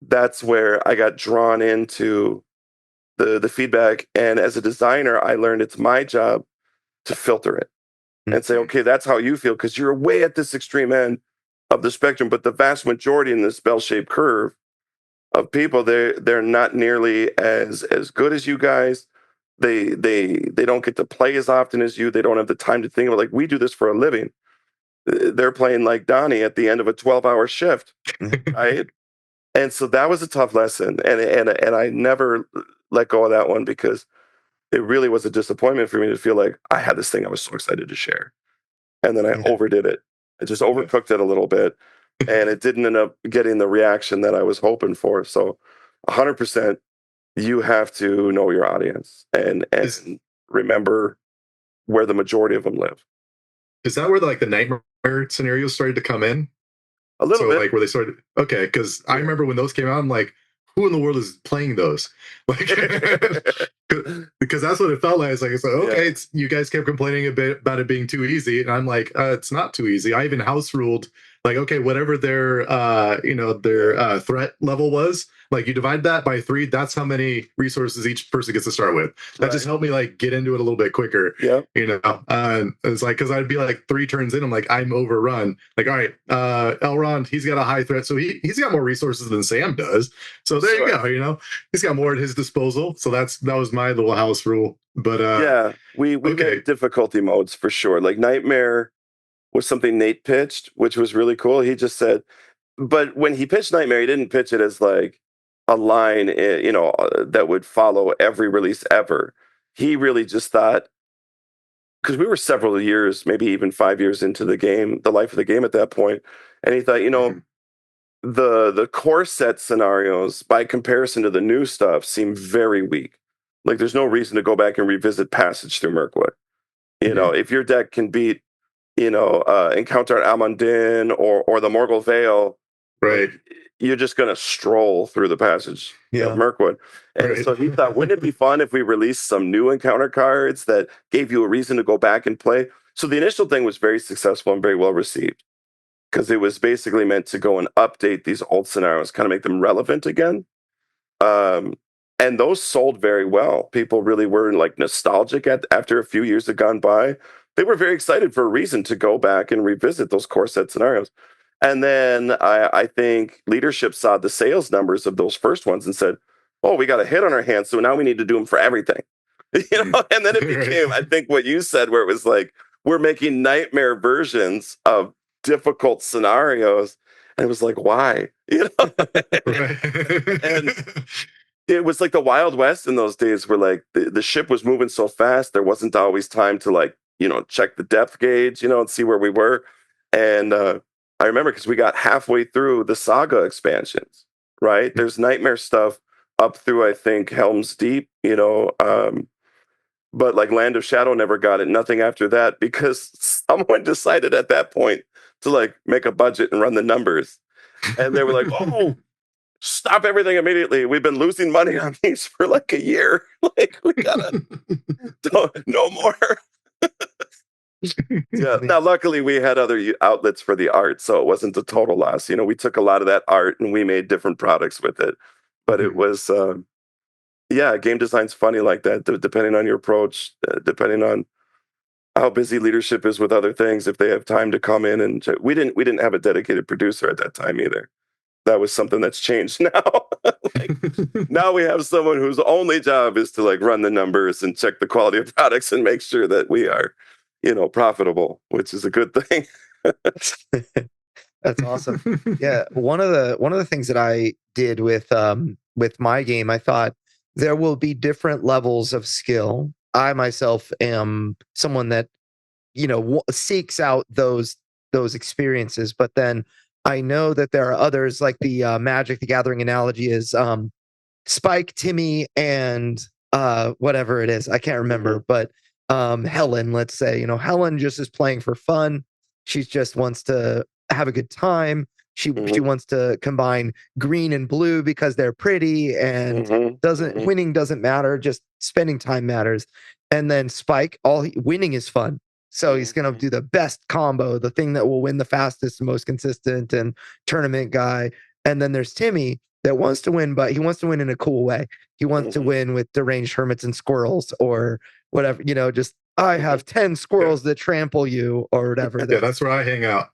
that's where I got drawn into the feedback. And as a designer, I learned it's my job to filter it and say, okay, that's how you feel, because you're way at this extreme end of the spectrum. But the vast majority in this bell-shaped curve of people, they're not nearly as good as you guys. They don't get to play as often as you. They don't have the time to think about, like, we do this for a living. They're playing like Donnie at the end of a 12-hour shift, right? And so that was a tough lesson, and I never let go of that one, because it really was a disappointment for me to feel like I had this thing I was so excited to share, and then I overdid it. I just overcooked it a little bit, and it didn't end up getting the reaction that I was hoping for. So 100%, you have to know your audience and remember where the majority of them live. Is that where like the nightmare scenarios started to come in? A little So bit. like where they started, okay, because I remember when those came out, I'm like, who in the world is playing those? Like, because that's what it felt like. It's like okay, you guys kept complaining a bit about it being too easy, and I'm like, it's not too easy. I even house ruled like, okay, whatever their their threat level was, like you divide that by 3, that's how many resources each person gets to start with. That just helped me like get into it a little bit quicker. Yeah. It's like, because I'd be like 3 turns in, I'm like, I'm overrun. Like, all right, Elrond, he's got a high threat, so he's got more resources than Sam does. So there you go. He's got more at his disposal. So that was my little house rule. But we made difficulty modes for sure. Like Nightmare was something Nate pitched, which was really cool. He just said, but when he pitched Nightmare, he didn't pitch it as like a line, that would follow every release ever. He really just thought, because we were several years, maybe even 5 years into the game, the life of the game at that point, and he thought, the core set scenarios by comparison to the new stuff seem very weak. Like there's no reason to go back and revisit Passage through Mirkwood. If your deck can beat Encounter at Almundin or the Morgul Vale, right, you're just going to stroll through the Passage of Mirkwood. And so he thought, wouldn't it be fun if we released some new encounter cards that gave you a reason to go back and play? So the initial thing was very successful and very well received, because it was basically meant to go and update these old scenarios, kind of make them relevant again. And those sold very well. People really were like nostalgic after a few years had gone by. They were very excited for a reason to go back and revisit those core set scenarios. And then I think leadership saw the sales numbers of those first ones and said, oh, we got a hit on our hands, so now we need to do them for everything. And then it became, I think what you said, where it was like, we're making Nightmare versions of difficult scenarios. And it was like, why? And it was like the Wild West in those days, where like the ship was moving so fast, there wasn't always time to like, check the depth gauge, and see where we were. And I remember, because we got halfway through the Saga expansions, right? There's Nightmare stuff up through, I think, Helm's Deep, but like Land of Shadow never got it. Nothing after that, because someone decided at that point to like make a budget and run the numbers. And they were like, oh, stop everything immediately. We've been losing money on these for like a year. Like, we gotta, no more. Yeah. Now, luckily, we had other outlets for the art, so it wasn't a total loss. We took a lot of that art and we made different products with it. But it was, game design's funny like that, depending on your approach, depending on how busy leadership is with other things. If they have time to come in and we didn't have a dedicated producer at that time either. That was something that's changed now. Now we have someone whose only job is to like run the numbers and check the quality of products and make sure that we are, profitable, which is a good thing. That's awesome. Yeah, one of the things that I did with my game, I thought there will be different levels of skill. I myself am someone that seeks out those experiences, but then I know that there are others, like the Magic the Gathering analogy is Spike, Timmy, and whatever it is, I can't remember, but Helen, let's say, Helen just is playing for fun. She just wants to have a good time. She wants to combine green and blue because they're pretty, and winning doesn't matter, just spending time matters. And then Spike, winning is fun. So he's going to do the best combo, the thing that will win the fastest, most consistent, and tournament guy. And then there's Timmy that wants to win, but he wants to win in a cool way. He wants to win with deranged hermits and squirrels, or whatever, just I have 10 squirrels that trample you, or whatever. Yeah, that's where I hang out.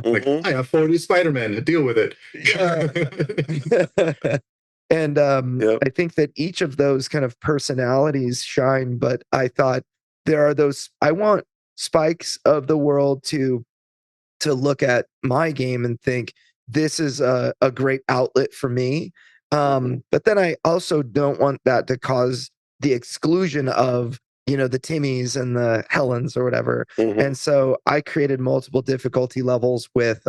Like, I have 40 Spider-Man, deal with it. And I think that each of those kind of personalities shine, but I thought there are those, I want Spikes of the world to look at my game and think, this is a great outlet for me. But then I also don't want that to cause the exclusion of, the Timmys and the Helens or whatever. And so I created multiple difficulty levels with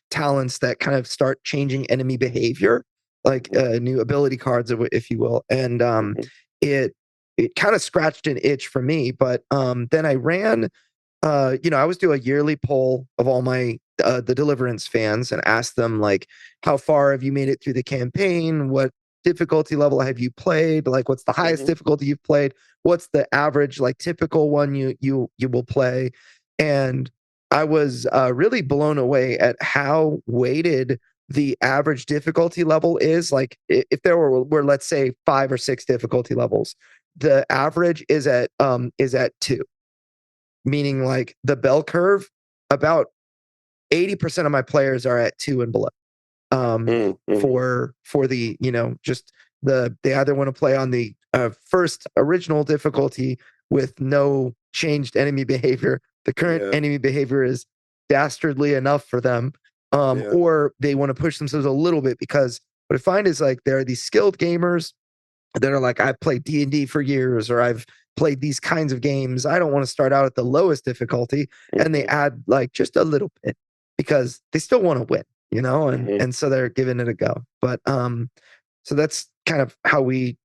talents that kind of start changing enemy behavior, like new ability cards, if you will. And it kind of scratched an itch for me. But then I ran, I always do a yearly poll of all my the Deliverance fans and ask them like, how far have you made it through the campaign? What difficulty level have you played? Like, what's the highest difficulty you've played? What's the average, like, typical one you will play? And I was really blown away at how weighted the average difficulty level is. Like, if there were let's say 5 or 6 difficulty levels, the average is at 2, meaning like the bell curve, about 80% of my players are at 2 and below. For the, just they either want to play on the first original difficulty with no changed enemy behavior. The current enemy behavior is dastardly enough for them, or they want to push themselves a little bit, because what I find is like there are these skilled gamers that are like, I've played D&D for years, or I've played these kinds of games. I don't want to start out at the lowest difficulty, and they add like just a little bit because they still want to win, and so they're giving it a go. But so that's kind of how we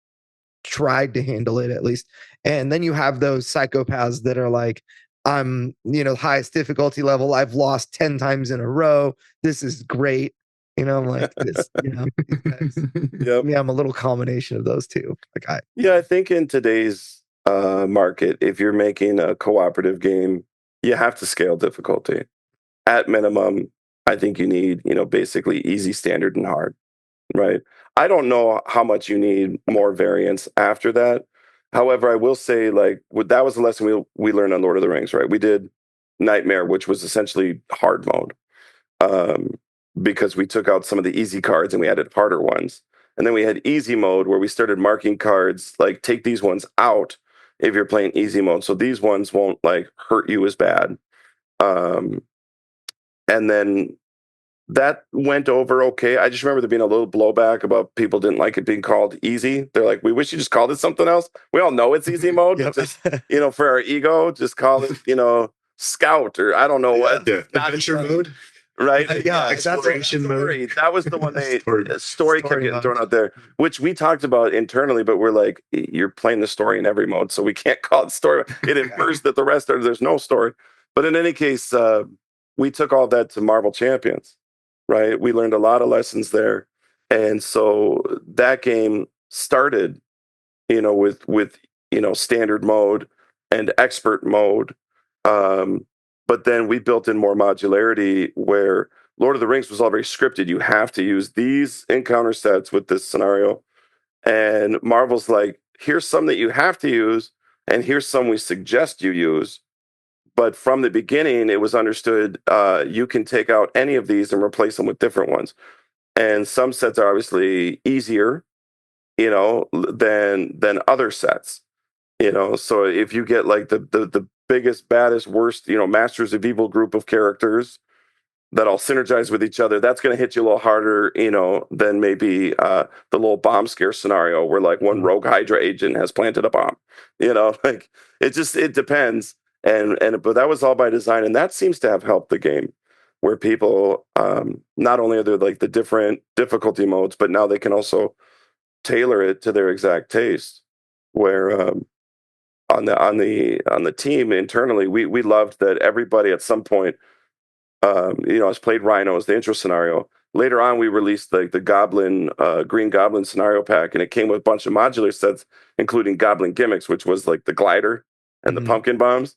tried to handle it, at least. And then you have those psychopaths that are like, I'm, highest difficulty level, I've lost 10 times in a row, this is great. I'm like this, these guys. Yeah, I'm a little combination of those two. I think in today's market, if you're making a cooperative game, you have to scale difficulty. At minimum, I think you need, basically easy, standard, and hard, right? I don't know how much you need more variance after that. However, I will say, like, that was the lesson we learned on Lord of the Rings, right? We did Nightmare, which was essentially hard mode, because we took out some of the easy cards and we added harder ones. And then we had easy mode, where we started marking cards, like, take these ones out if you're playing easy mode, so these ones won't, like, hurt you as bad. And then that went over okay. I just remember there being a little blowback about people didn't like it being called easy. They're like, we wish you just called it something else. We all know it's easy mode. But just, for our ego, just call it, scout, or I don't know what. Adventure mode. Right? Exploration mode. That was the one story kept getting thrown out there, which we talked about internally, but we're like, you're playing the story in every mode, so we can't call it story. It infers that the rest there's no story. But in any case, we took all that to Marvel Champions, right? We learned a lot of lessons there. And so that game started, with standard mode and expert mode. But then we built in more modularity, where Lord of the Rings was all very scripted. You have to use these encounter sets with this scenario. And Marvel's like, here's some that you have to use, and here's some we suggest you use. But from the beginning, it was understood you can take out any of these and replace them with different ones. And some sets are obviously easier, than other sets. So if you get like the biggest, baddest, worst, Masters of Evil group of characters that all synergize with each other, that's going to hit you a little harder, than maybe the little bomb scare scenario where like one rogue Hydra agent has planted a bomb. Like it depends. But that was all by design, and that seems to have helped the game, where people not only are there like the different difficulty modes, but now they can also tailor it to their exact taste. Where on the team internally, we loved that everybody at some point, has played Rhino as the intro scenario. Later on, we released like the Goblin, Green Goblin scenario pack, and it came with a bunch of modular sets, including Goblin Gimmicks, which was like the glider and the pumpkin bombs.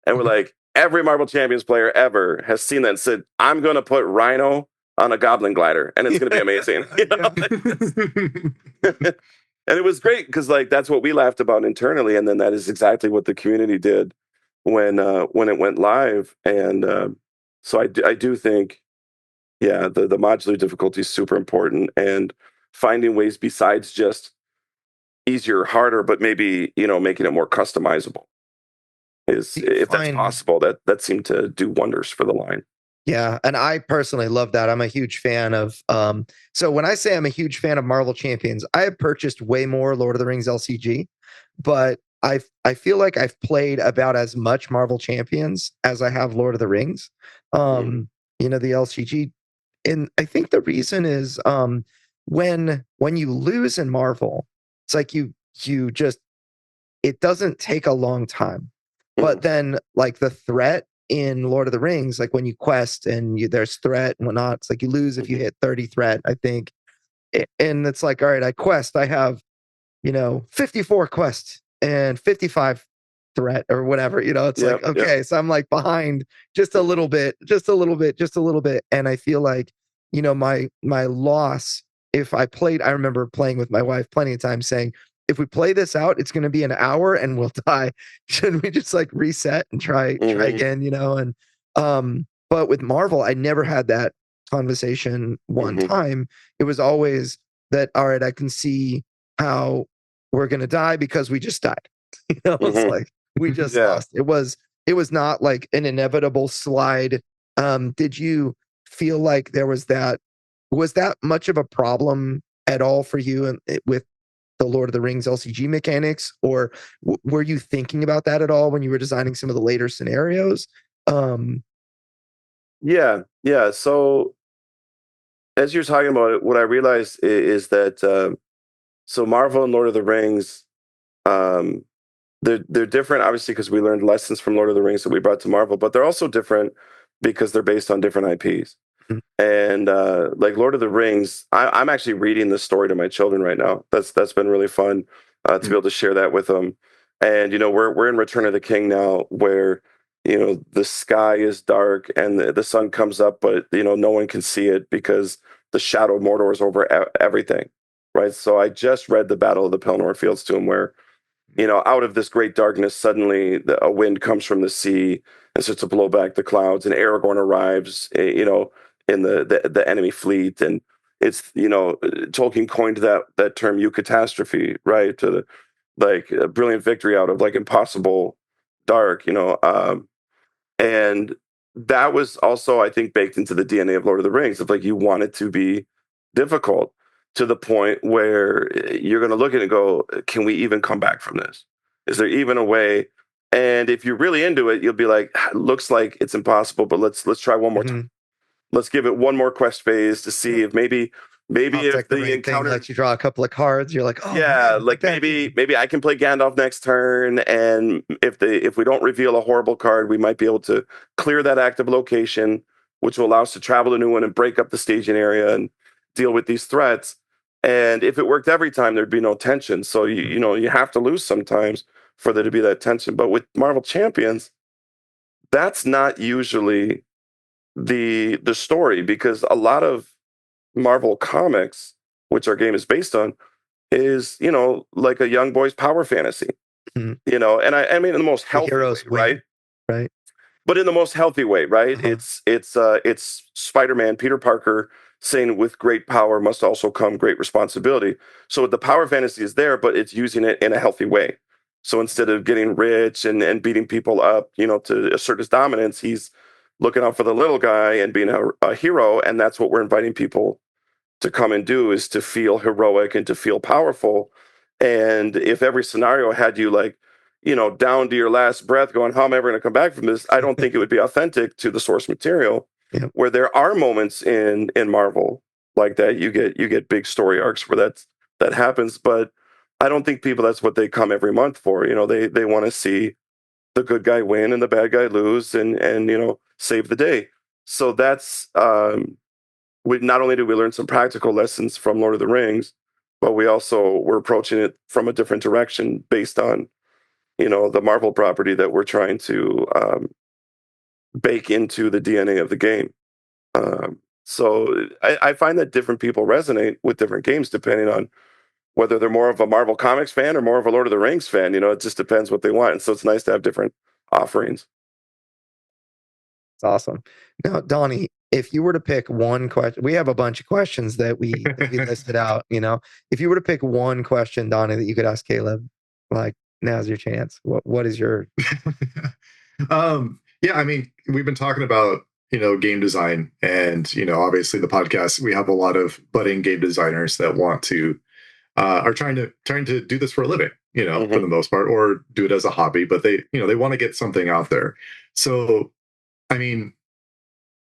And we're like, every Marvel Champions player ever has seen that and said, I'm going to put Rhino on a Goblin glider, and it's going to be amazing. And it was great because like that's what we laughed about internally, and then that is exactly what the community did when it went live. And so I do think, the modular difficulty is super important, and finding ways besides just easier, harder, but maybe making it more customizable is, if that's possible, that seemed to do wonders for the line. Yeah, and I personally love that. I'm a huge fan of so when I say I'm a huge fan of Marvel Champions, I have purchased way more Lord of the Rings LCG, but I feel like I've played about as much Marvel Champions as I have Lord of the Rings. The LCG, and I think the reason is when you lose in Marvel, it's like you just, it doesn't take a long time. But then like the threat in Lord of the Rings, like when you quest and there's threat and whatnot, it's like you lose if you hit 30 threat, I think. And it's like, all right, I quest, I have, 54 quests and 55 threat or whatever, it's like, okay, so I'm like behind just a little bit. And I feel like, my loss, if I played, I remember playing with my wife plenty of times saying, if we play this out, it's going to be an hour and we'll die. Shouldn't we just like reset and try again, And, but with Marvel, I never had that conversation one time. It was always that, all right, I can see how we're going to die because we just died. It's like, we just lost. It was not like an inevitable slide. Did you feel like was that much of a problem at all for you with the Lord of the Rings LCG mechanics, or were you thinking about that at all when you were designing some of the later scenarios? Yeah. So as you're talking about it, what I realized is that so Marvel and Lord of the Rings, they're different, obviously, because we learned lessons from Lord of the Rings that we brought to Marvel, but they're also different because they're based on different IPs. And like Lord of the Rings, I'm actually reading the story to my children right now. That's been really fun to be able to share that with them. And we're in Return of the King now, where the sky is dark and the sun comes up, but no one can see it because the shadow of Mordor is over everything, right? So I just read the Battle of the Pelennor Fields to him, where out of this great darkness, suddenly a wind comes from the sea and starts to blow back the clouds, and Aragorn arrives, in the enemy fleet, and it's Tolkien coined that term eucatastrophe, right? To like a brilliant victory out of like impossible dark, and that was also, I think, baked into the DNA of Lord of the Rings, of like, you want it to be difficult to the point where you're going to look at it and go, can we even come back from this? Is there even a way? And if you're really into it, you'll be like, looks like it's impossible, but let's try one more time. Let's give it one more quest phase to see if maybe if the encounter lets you draw a couple of cards, you're like, oh yeah, man, like maybe I can play Gandalf next turn, and if we don't reveal a horrible card, we might be able to clear that active location, which will allow us to travel to a new one and break up the staging area and deal with these threats. And if it worked every time, there'd be no tension. So you have to lose sometimes for there to be that tension. But with Marvel Champions, that's not usually the story, because a lot of Marvel comics, which our game is based on, is like a young boy's power fantasy, and I mean in the most healthy way, right? But in the most healthy way, right? It's Spider-Man, Peter Parker, saying with great power must also come great responsibility. So the power fantasy is there, but it's using it in a healthy way. So instead of getting rich and beating people up, to assert his dominance, he's looking out for the little guy and being a hero. And that's what we're inviting people to come and do, is to feel heroic and to feel powerful. And if every scenario had you like, down to your last breath going, how am I ever going to come back from this? I don't think it would be authentic to the source material. Yep. Where there are moments in Marvel like that, you get big story arcs where that happens. But I don't think people, that's what they come every month for. They want to see the good guy win and the bad guy lose and save the day. So that's, not only did we learn some practical lessons from Lord of the Rings, but we also were approaching it from a different direction based on, the Marvel property that we're trying to bake into the DNA of the game. So I find that different people resonate with different games depending on whether they're more of a Marvel Comics fan or more of a Lord of the Rings fan. It just depends what they want. And so it's nice to have different offerings. It's awesome. Now, Donnie, if you were to pick one question, we have a bunch of questions that we listed out. If you were to pick one question, Donnie, that you could ask Caleb, like, now's your chance. What is your? Yeah, I mean, we've been talking about game design, and obviously the podcast. We have a lot of budding game designers that want to are trying to do this for a living, for the most part, or do it as a hobby, but they want to get something out there. So, I mean,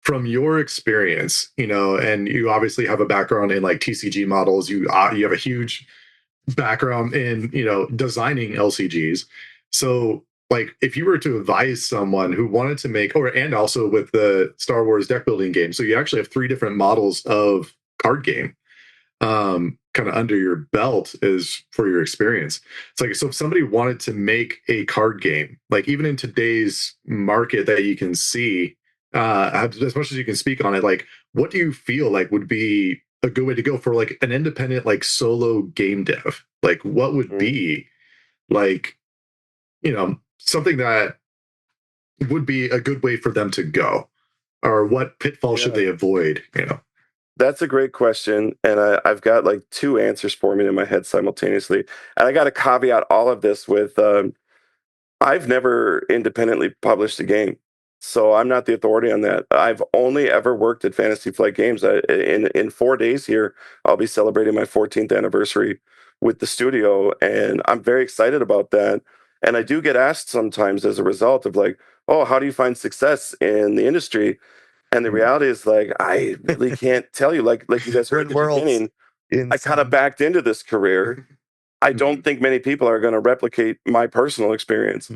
from your experience, and you obviously have a background in like TCG models, you have a huge background in designing LCGs. So like if you were to advise someone who wanted to make, or and also with the Star Wars deck building game, so you actually have 3 different models of card game kind of under your belt is for your experience. It's like, so if somebody wanted to make a card game, like even in today's market that you can see, as much as you can speak on it, like what do you feel like would be a good way to go for like an independent, like solo game dev? Like what would be like, something that would be a good way for them to go, or what pitfall should they avoid, That's a great question. And I've got like 2 answers for me in my head simultaneously. And I got to caveat all of this with I've never independently published a game. So I'm not the authority on that. I've only ever worked at Fantasy Flight Games. In 4 days here, I'll be celebrating my 14th anniversary with the studio. And I'm very excited about that. And I do get asked sometimes as a result of like, oh, how do you find success in the industry? And the reality is, like, I really can't tell you. Like you guys heard at the beginning, I kind of backed into this career. I don't think many people are going to replicate my personal experience.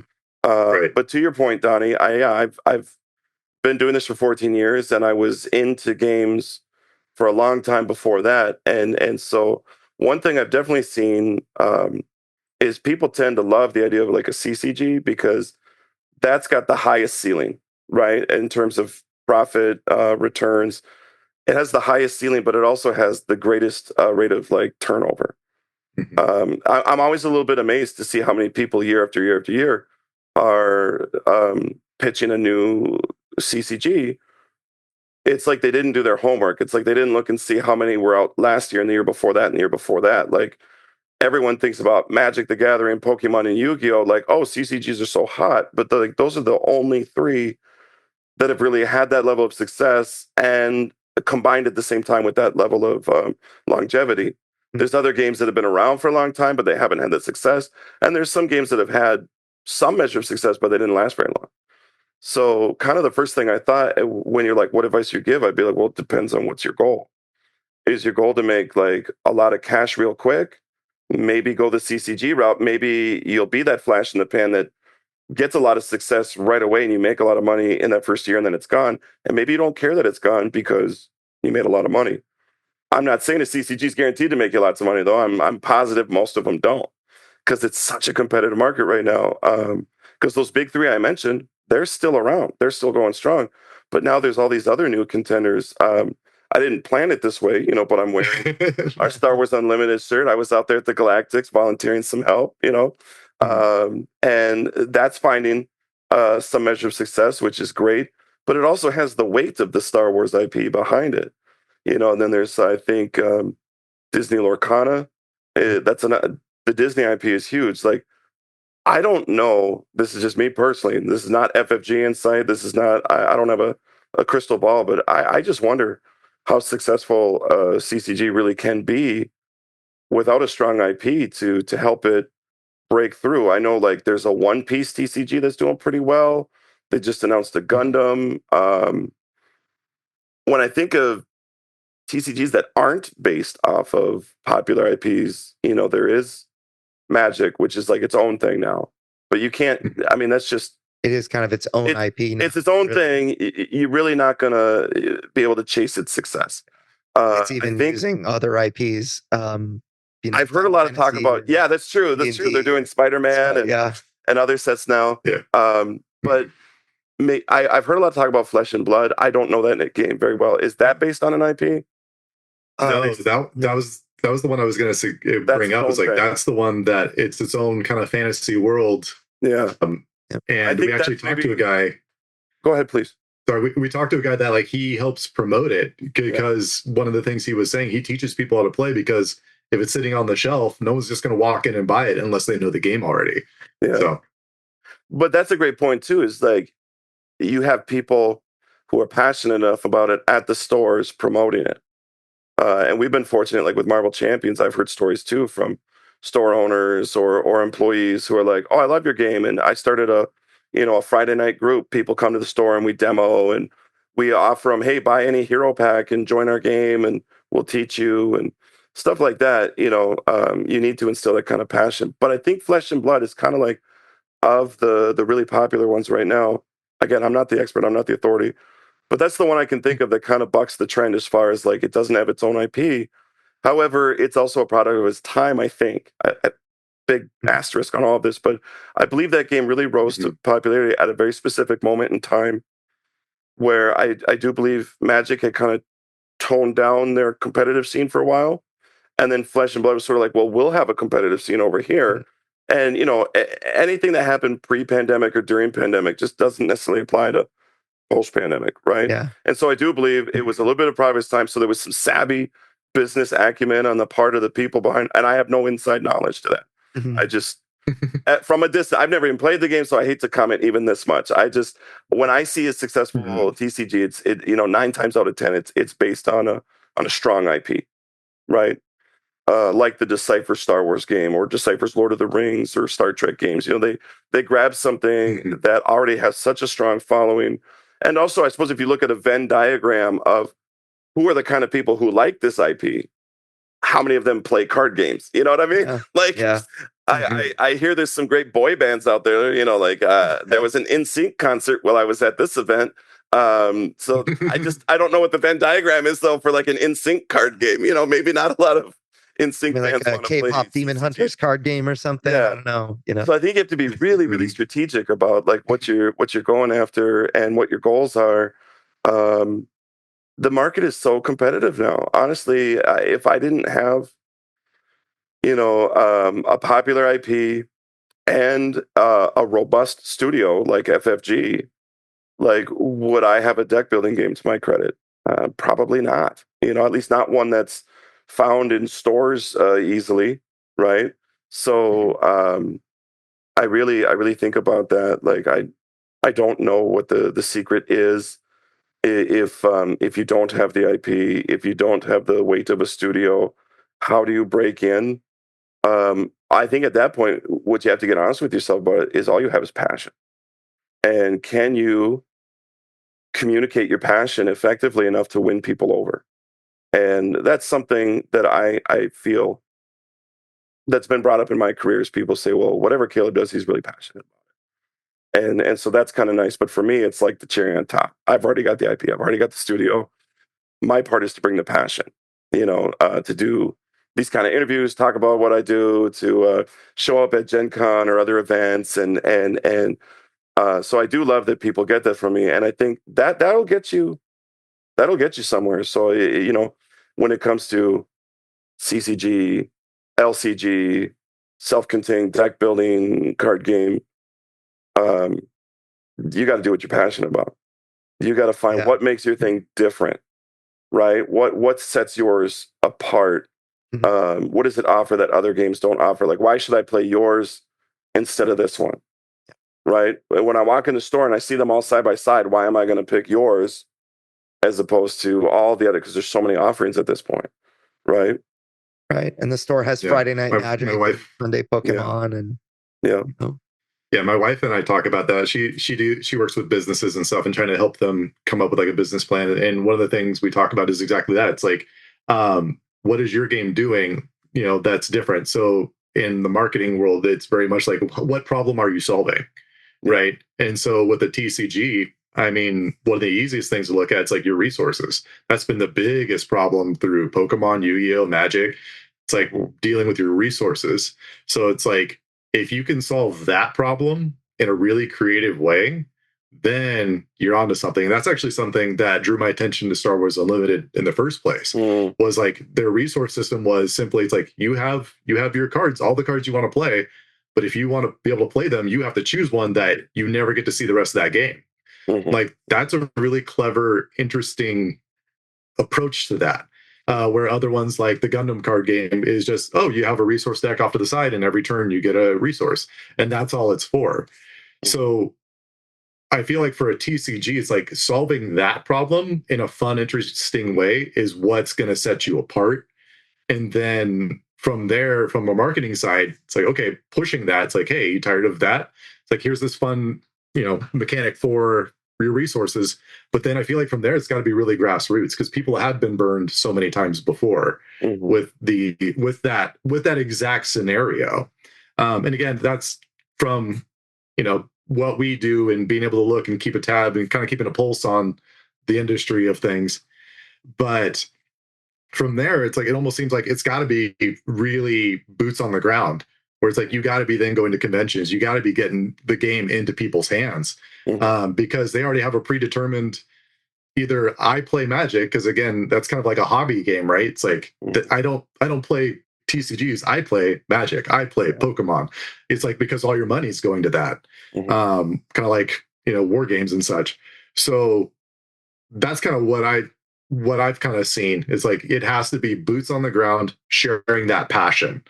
Right. But to your point, Donnie, I've been doing this for 14 years, and I was into games for a long time before that. And so one thing I've definitely seen is people tend to love the idea of like a CCG because that's got the highest ceiling, right, in terms of profit returns. It has the highest ceiling, but it also has the greatest rate of like turnover. I'm always a little bit amazed to see how many people year after year after year are pitching a new CCG. It's like they didn't do their homework. It's like they didn't look and see how many were out last year and the year before that and the year before that. Like everyone thinks about Magic the Gathering, Pokemon, and Yu-Gi-Oh! Like, oh, CCGs are so hot, but like those are the only 3 that have really had that level of success and combined at the same time with that level of longevity. There's other games that have been around for a long time, but they haven't had that success. And there's some games that have had some measure of success, but they didn't last very long. So kind of the first thing I thought when you're like, what advice you give? I'd be like, well, it depends on what's your goal. Is your goal to make like a lot of cash real quick? Maybe go the CCG route. Maybe you'll be that flash in the pan that gets a lot of success right away and you make a lot of money in that first year and then it's gone. And maybe you don't care that it's gone because you made a lot of money. I'm not saying a CCG is guaranteed to make you lots of money, though. I'm positive most of them don't because it's such a competitive market right now. Because those big 3 I mentioned, they're still around. They're still going strong. But now there's all these other new contenders. I didn't plan it this way, but I'm wearing our Star Wars Unlimited shirt. I was out there at the Galactics volunteering some help, and that's finding some measure of success, which is great. But it also has the weight of the Star Wars IP behind it, and then there's, I think, Disney Lorcana. The Disney IP is huge. Like, I don't know. This is just me personally. This is not FFG insight. This is not, I don't have a crystal ball, but I just wonder how successful CCG really can be without a strong IP to help it break through. I know like there's a One Piece TCG that's doing pretty well. They just announced a Gundam. When I think of TCGs that aren't based off of popular IPs, there is Magic, which is like its own thing now. But you can't, I mean, that's just, it is kind of its own IP now. It's its own thing. You're really not going to be able to chase its success. It's even using other IPs. I've heard a lot of talk about, that's true. That's true. They're doing Spider-Man and other sets now. Yeah. But I've heard a lot of talk about Flesh and Blood. I don't know that game very well. Is that based on an IP? No, that was the one I was going to bring up. Is like that's the one that it's its own kind of fantasy world. Yeah. And we actually talked to a guy. Go ahead, please. Sorry, we talked to a guy that like he helps promote it because one of the things he was saying, he teaches people how to play because if it's sitting on the shelf, no one's just going to walk in and buy it unless they know the game already. Yeah. So, but that's a great point too. Is like you have people who are passionate enough about it at the stores promoting it. And we've been fortunate, like with Marvel Champions, I've heard stories too from store owners or employees who are like, "Oh, I love your game," and I started a Friday night group. People come to the store and we demo and we offer them, "Hey, buy any hero pack and join our game, and we'll teach you," and stuff like that. You need to instill that kind of passion. But I think Flesh and Blood is kind of like of the really popular ones right now, again, I'm not the expert, I'm not the authority, but that's the one I can think of that kind of bucks the trend as far as like it doesn't have its own IP. However, it's also a product of its time, I think. Big asterisk on all of this, but I believe that game really rose to popularity at a very specific moment in time where I do believe Magic had kind of toned down their competitive scene for a while. And then Flesh and Blood was sort of like, well, we'll have a competitive scene over here. And, you know, anything that happened pre-pandemic or during pandemic just doesn't necessarily apply to post-pandemic, right? Yeah. And so I do believe it was a little bit of private time. So there was some savvy business acumen on the part of the people behind, and I have no inside knowledge to that. I just, from a distance, I've never even played the game, so I hate to comment even this much. I just, when I see a successful TCG, it's 9 times out of 10, it's based on a strong IP, right? Like the Decipher Star Wars game or Decipher's Lord of the Rings or Star Trek games. You know, they grab something that already has such a strong following. And also, I suppose if you look at a Venn diagram of who are the kind of people who like this IP, how many of them play card games? You know what I mean? Yeah. I hear there's some great boy bands out there. You know, like there was an NSYNC concert while I was at this event. So I don't know what the Venn diagram is though for like an NSYNC card game. You know, maybe not a lot of NSYNC fans like a K-pop Demon Hunters card game or something. Yeah. I don't know. You know. So I think you have to be really, really strategic about like what you're going after and what your goals are. The market is so competitive now. Honestly, if I didn't have, a popular IP and a robust studio like FFG, like would I have a deck building game to my credit? Probably not. At least not one that's found in stores easily, right? So I really think about that. Like I don't know what the secret is. If you don't have the IP, if you don't have the weight of a studio, how do you break in? I think at that point, what you have to get honest with yourself about is all you have is passion. And can you communicate your passion effectively enough to win people over? And that's something that I feel that's been brought up in my career is people say, well, whatever Caleb does, he's really passionate about it. And so that's kind of nice. But for me, it's like the cherry on top. I've already got the IP. I've already got the studio. My part is to bring the passion, to do these kind of interviews, talk about what I do, to show up at Gen Con or other events. And so I do love that people get that from me. And I think that'll get you somewhere. So, when it comes to CCG, LCG, self-contained deck building card game, you got to do what you're passionate about. You got to find what makes your thing different, right? What sets yours apart? What does it offer that other games don't offer? Like, why should I play yours instead of this one? Right? When I walk in the store and I see them all side by side, why am I going to pick yours as opposed to all the other? Because there's so many offerings at this point, right? Right. And the store has Friday Night Magic, my wife, Sunday Pokemon, and yeah, my wife and I talk about that. She works with businesses and stuff and trying to help them come up with like a business plan. And one of the things we talk about is exactly that. It's like, what is your game doing? That's different. So in the marketing world, it's very much like, what problem are you solving? Right. And so with the TCG, I mean, one of the easiest things to look at is like your resources. That's been the biggest problem through Pokemon, Yu-Gi-Oh, Magic. It's like dealing with your resources. So it's like, if you can solve that problem in a really creative way, then you're onto something. And that's actually something that drew my attention to Star Wars Unlimited in the first place. Was like their resource system was simply, it's like you have your cards, all the cards you want to play, but if you want to be able to play them, you have to choose one that you never get to see the rest of that game. Like that's a really clever, interesting approach to that. Where other ones like the Gundam card game is just, you have a resource deck off to the side and every turn you get a resource and that's all it's for. So I feel like for a TCG, it's like solving that problem in a fun, interesting way is what's going to set you apart. And then from there, from a marketing side, it's like, okay, pushing that, it's like, hey, you tired of that? It's like, here's this fun, mechanic for your resources. But then I feel like from there, it's got to be really grassroots because people have been burned so many times before with that exact scenario. And again, that's from, what we do and being able to look and keep a tab and kind of keeping a pulse on the industry of things. But from there, it's like it almost seems like it's got to be really boots on the ground, where it's like you got to be then going to conventions, you got to be getting the game into people's hands, because they already have a predetermined, either I play Magic, because again, that's kind of like a hobby game, right? It's like I don't play TCGs, I play Magic, I play Pokemon. It's like because all your money's going to that, kind of like war games and such. So that's kind of what I've kind of seen. Is like it has to be boots on the ground, sharing that passion,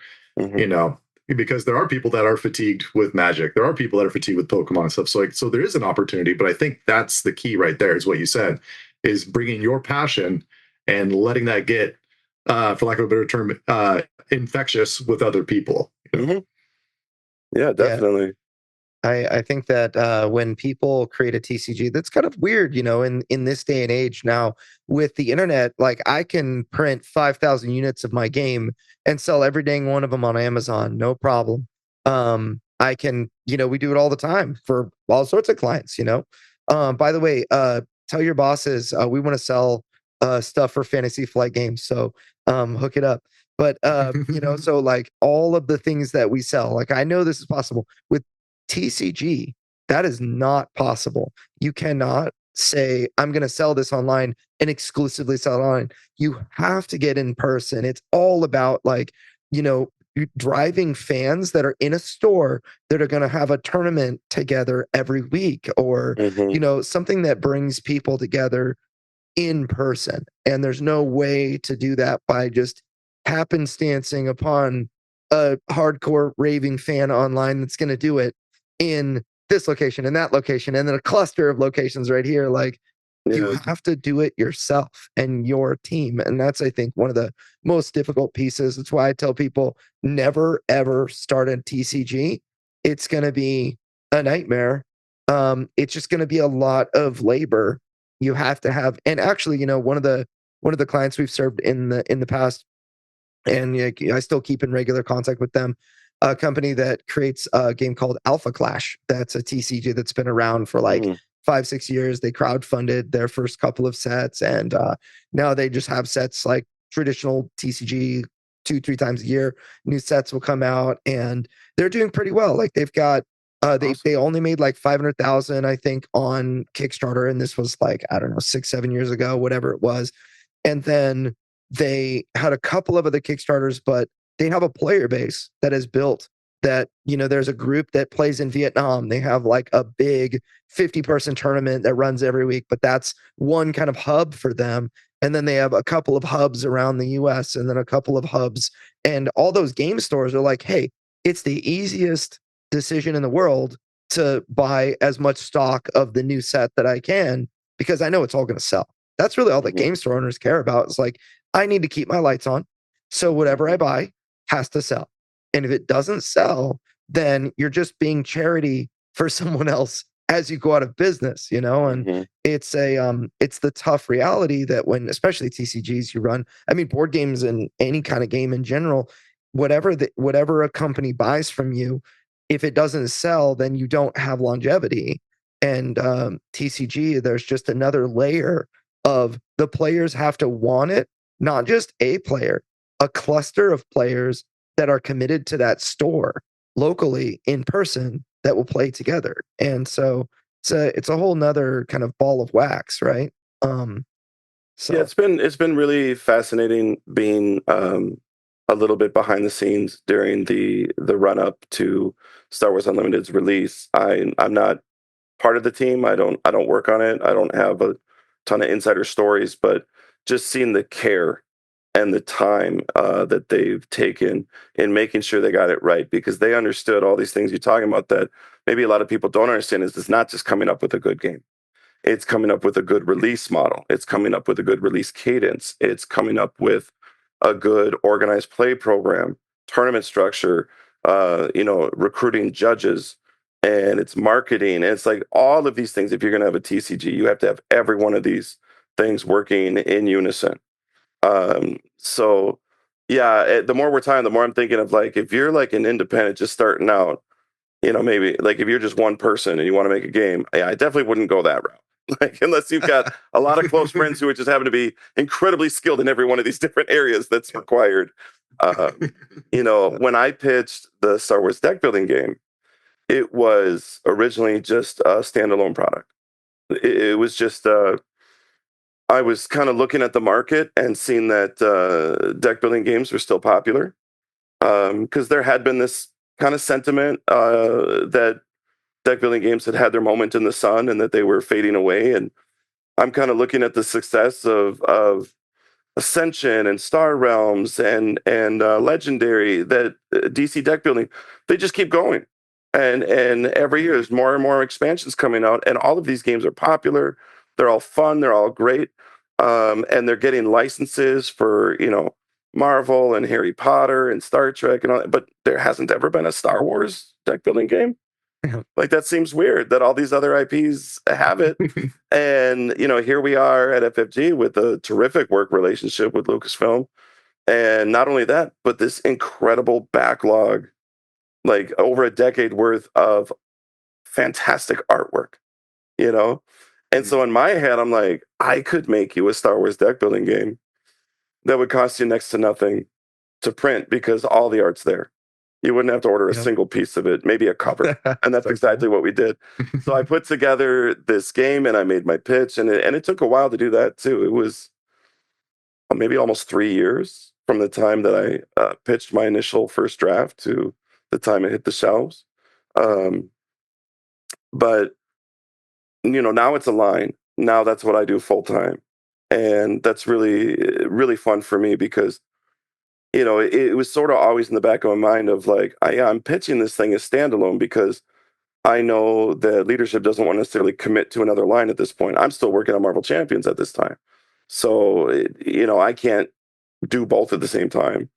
because there are people that are fatigued with Magic, there are people that are fatigued with Pokemon and stuff. So there is an opportunity, but I think that's the key right there. Is what you said, is bringing your passion and letting that get, for lack of a better term, infectious with other people. Yeah, definitely. I think that when people create a TCG, that's kind of weird, in this day and age now with the internet. Like I can print 5,000 units of my game and sell every dang one of them on Amazon, no problem. I can, we do it all the time for all sorts of clients. By the way, tell your bosses we want to sell stuff for Fantasy Flight Games, so hook it up. But so like all of the things that we sell, like I know this is possible with TCG. That is not possible. You cannot say, I'm going to sell this online and exclusively sell it online. You have to get in person. It's all about driving fans that are in a store that are going to have a tournament together every week, or, something that brings people together in person. And there's no way to do that by just happenstancing upon a hardcore raving fan online that's going to do it in this location and that location and then a cluster of locations right here. Like you have to do it yourself and your team, and that's, I think, one of the most difficult pieces. That's why I tell people never ever start a TCG. It's going to be a nightmare. It's just going to be a lot of labor. You have to have, and actually, one of the clients we've served in the past, and I still keep in regular contact with them, a company that creates a game called Alpha Clash. That's a TCG that's been around for like 5-6 years. They crowdfunded their first couple of sets, and now they just have sets like traditional TCG 2-3 times a year. New sets will come out, and they're doing pretty well. Like they've got they only made like 500,000, I think, on Kickstarter, and this was like, I don't know, 6-7 years ago, whatever it was. And then they had a couple of other Kickstarters, but they have a player base that is built. That there's a group that plays in Vietnam. They have like a big 50-person tournament that runs every week, but that's one kind of hub for them. And then they have a couple of hubs around the US, and then a couple of hubs, and all those game stores are like, hey, it's the easiest decision in the world to buy as much stock of the new set that I can, because I know it's all going to sell. That's really all that game store owners care about. It's like, I need to keep my lights on, so whatever I buy has to sell. And if it doesn't sell, then you're just being charity for someone else as you go out of business, and it's the tough reality that when, especially TCGs you run, I mean, board games and any kind of game in general, whatever a company buys from you, if it doesn't sell, then you don't have longevity. And TCG, there's just another layer of the players have to want it, not just a player, a cluster of players that are committed to that store locally in person that will play together. And so it's a whole nother kind of ball of wax, right? So yeah, it's been really fascinating being a little bit behind the scenes during the run up to Star Wars Unlimited's release. I'm not part of the team. I don't work on it. I don't have a ton of insider stories, but just seeing the care and the time that they've taken in making sure they got it right, because they understood all these things you're talking about that maybe a lot of people don't understand. Is it's not just coming up with a good game. It's coming up with a good release model. It's coming up with a good release cadence. It's coming up with a good organized play program, tournament structure, recruiting judges, and it's marketing. And it's like all of these things. If you're going to have a TCG, you have to have every one of these things working in unison. So yeah, the more we're talking, the more I'm thinking of like, if you're like an independent just starting out, Maybe like if you're just one person and you want to make a game, I definitely wouldn't go that route. Like unless you've got a lot of close friends who just happen to be incredibly skilled in every one of these different areas that's required. When I pitched the Star Wars deck building game, it was originally just a standalone product. It was just I was kind of looking at the market and seeing that deck building games were still popular, because there had been this kind of sentiment that deck building games had had their moment in the sun and that they were fading away. And I'm kind of looking at the success of Ascension and Star Realms and Legendary, that DC deck building, they just keep going. And every year there's more and more expansions coming out, and all of these games are popular. They're all fun. They're all great, and they're getting licenses for Marvel and Harry Potter and Star Trek and all that. But there hasn't ever been a Star Wars deck building game. Like that seems weird that all these other IPs have it. And here we are at FFG with a terrific work relationship with Lucasfilm. And not only that, but this incredible backlog, like over a decade worth of fantastic artwork, you know? And so in my head, I'm like, I could make you a Star Wars deck building game that would cost you next to nothing to print because all the art's there. You wouldn't have to order a single piece of it, maybe a cover. And that's exactly what we did. So I put together this game and I made my pitch, and it took a while to do that too. It was maybe almost 3 years from the time that I pitched my initial first draft to the time it hit the shelves. But now it's a line. Now that's what I do full time. And that's really, really fun for me because it was sort of always in the back of my mind of like, I'm pitching this thing as standalone because I know that leadership doesn't want to necessarily commit to another line at this point. I'm still working on Marvel Champions at this time. So, I can't do both at the same time,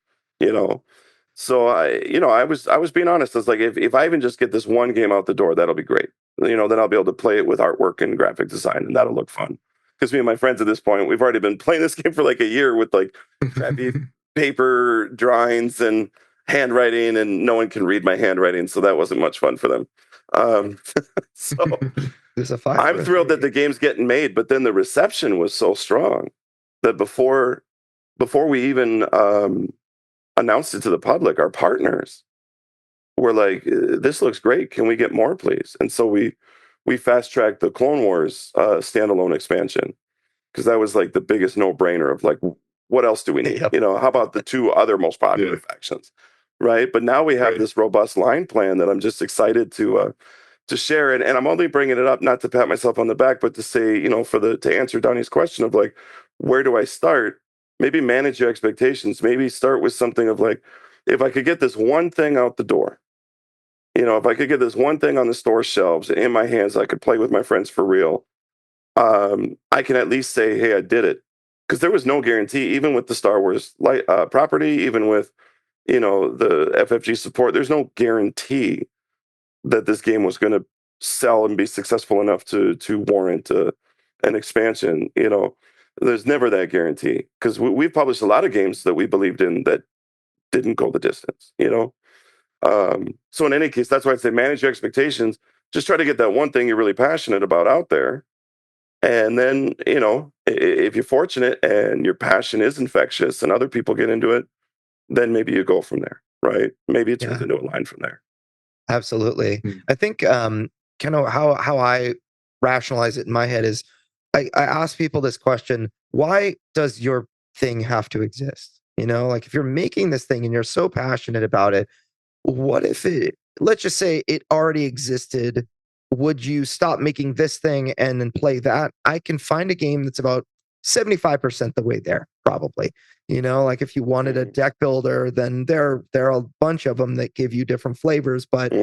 So I was being honest. I was like, if I even just get this one game out the door, that'll be great. Then I'll be able to play it with artwork and graphic design, and that'll look fun. Because me and my friends at this point, we've already been playing this game for like a year with like crappy paper drawings and handwriting, and no one can read my handwriting, so that wasn't much fun for them. So I'm thrilled that the game's getting made, but then the reception was so strong that before we even announced it to the public, our partners were like, "This looks great. Can we get more, please?" And so we fast tracked the Clone Wars standalone expansion because that was like the biggest no-brainer of like, what else do we need? Yep. How about the two other most popular factions, right? But now we have this robust line plan that I'm just excited to share. And I'm only bringing it up not to pat myself on the back, but to say, to answer Donnie's question of like, where do I start? Maybe manage your expectations. Maybe start with something of like, if I could get this one thing out the door, if I could get this one thing on the store shelves in my hands, I could play with my friends for real. I can at least say, hey, I did it. Because there was no guarantee, even with the Star Wars property, even with, the FFG support, there's no guarantee that this game was going to sell and be successful enough to warrant an expansion. There's never that guarantee because we've published a lot of games that we believed in that didn't go the distance. So in any case, that's why I say manage your expectations. Just try to get that one thing you're really passionate about out there. And then, if you're fortunate and your passion is infectious and other people get into it, then maybe you go from there, right? Maybe it turns into a line from there. Absolutely. I think kind of how I rationalize it in my head is I ask people this question: why does your thing have to exist? Like if you're making this thing and you're so passionate about it, what if let's just say it already existed? Would you stop making this thing and then play that? I can find a game that's about 75% the way there, probably. Like if you wanted a deck builder, then there are a bunch of them that give you different flavors, but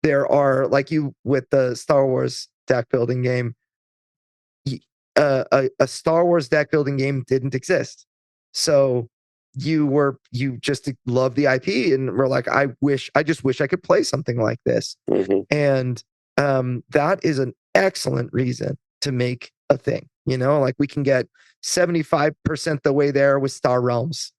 there are, like you with the Star Wars deck building game, a Star Wars deck building game didn't exist. So you just love the IP and were like, I just wish I could play something like this. And that is an excellent reason to make a thing. Like we can get 75% the way there with Star Realms,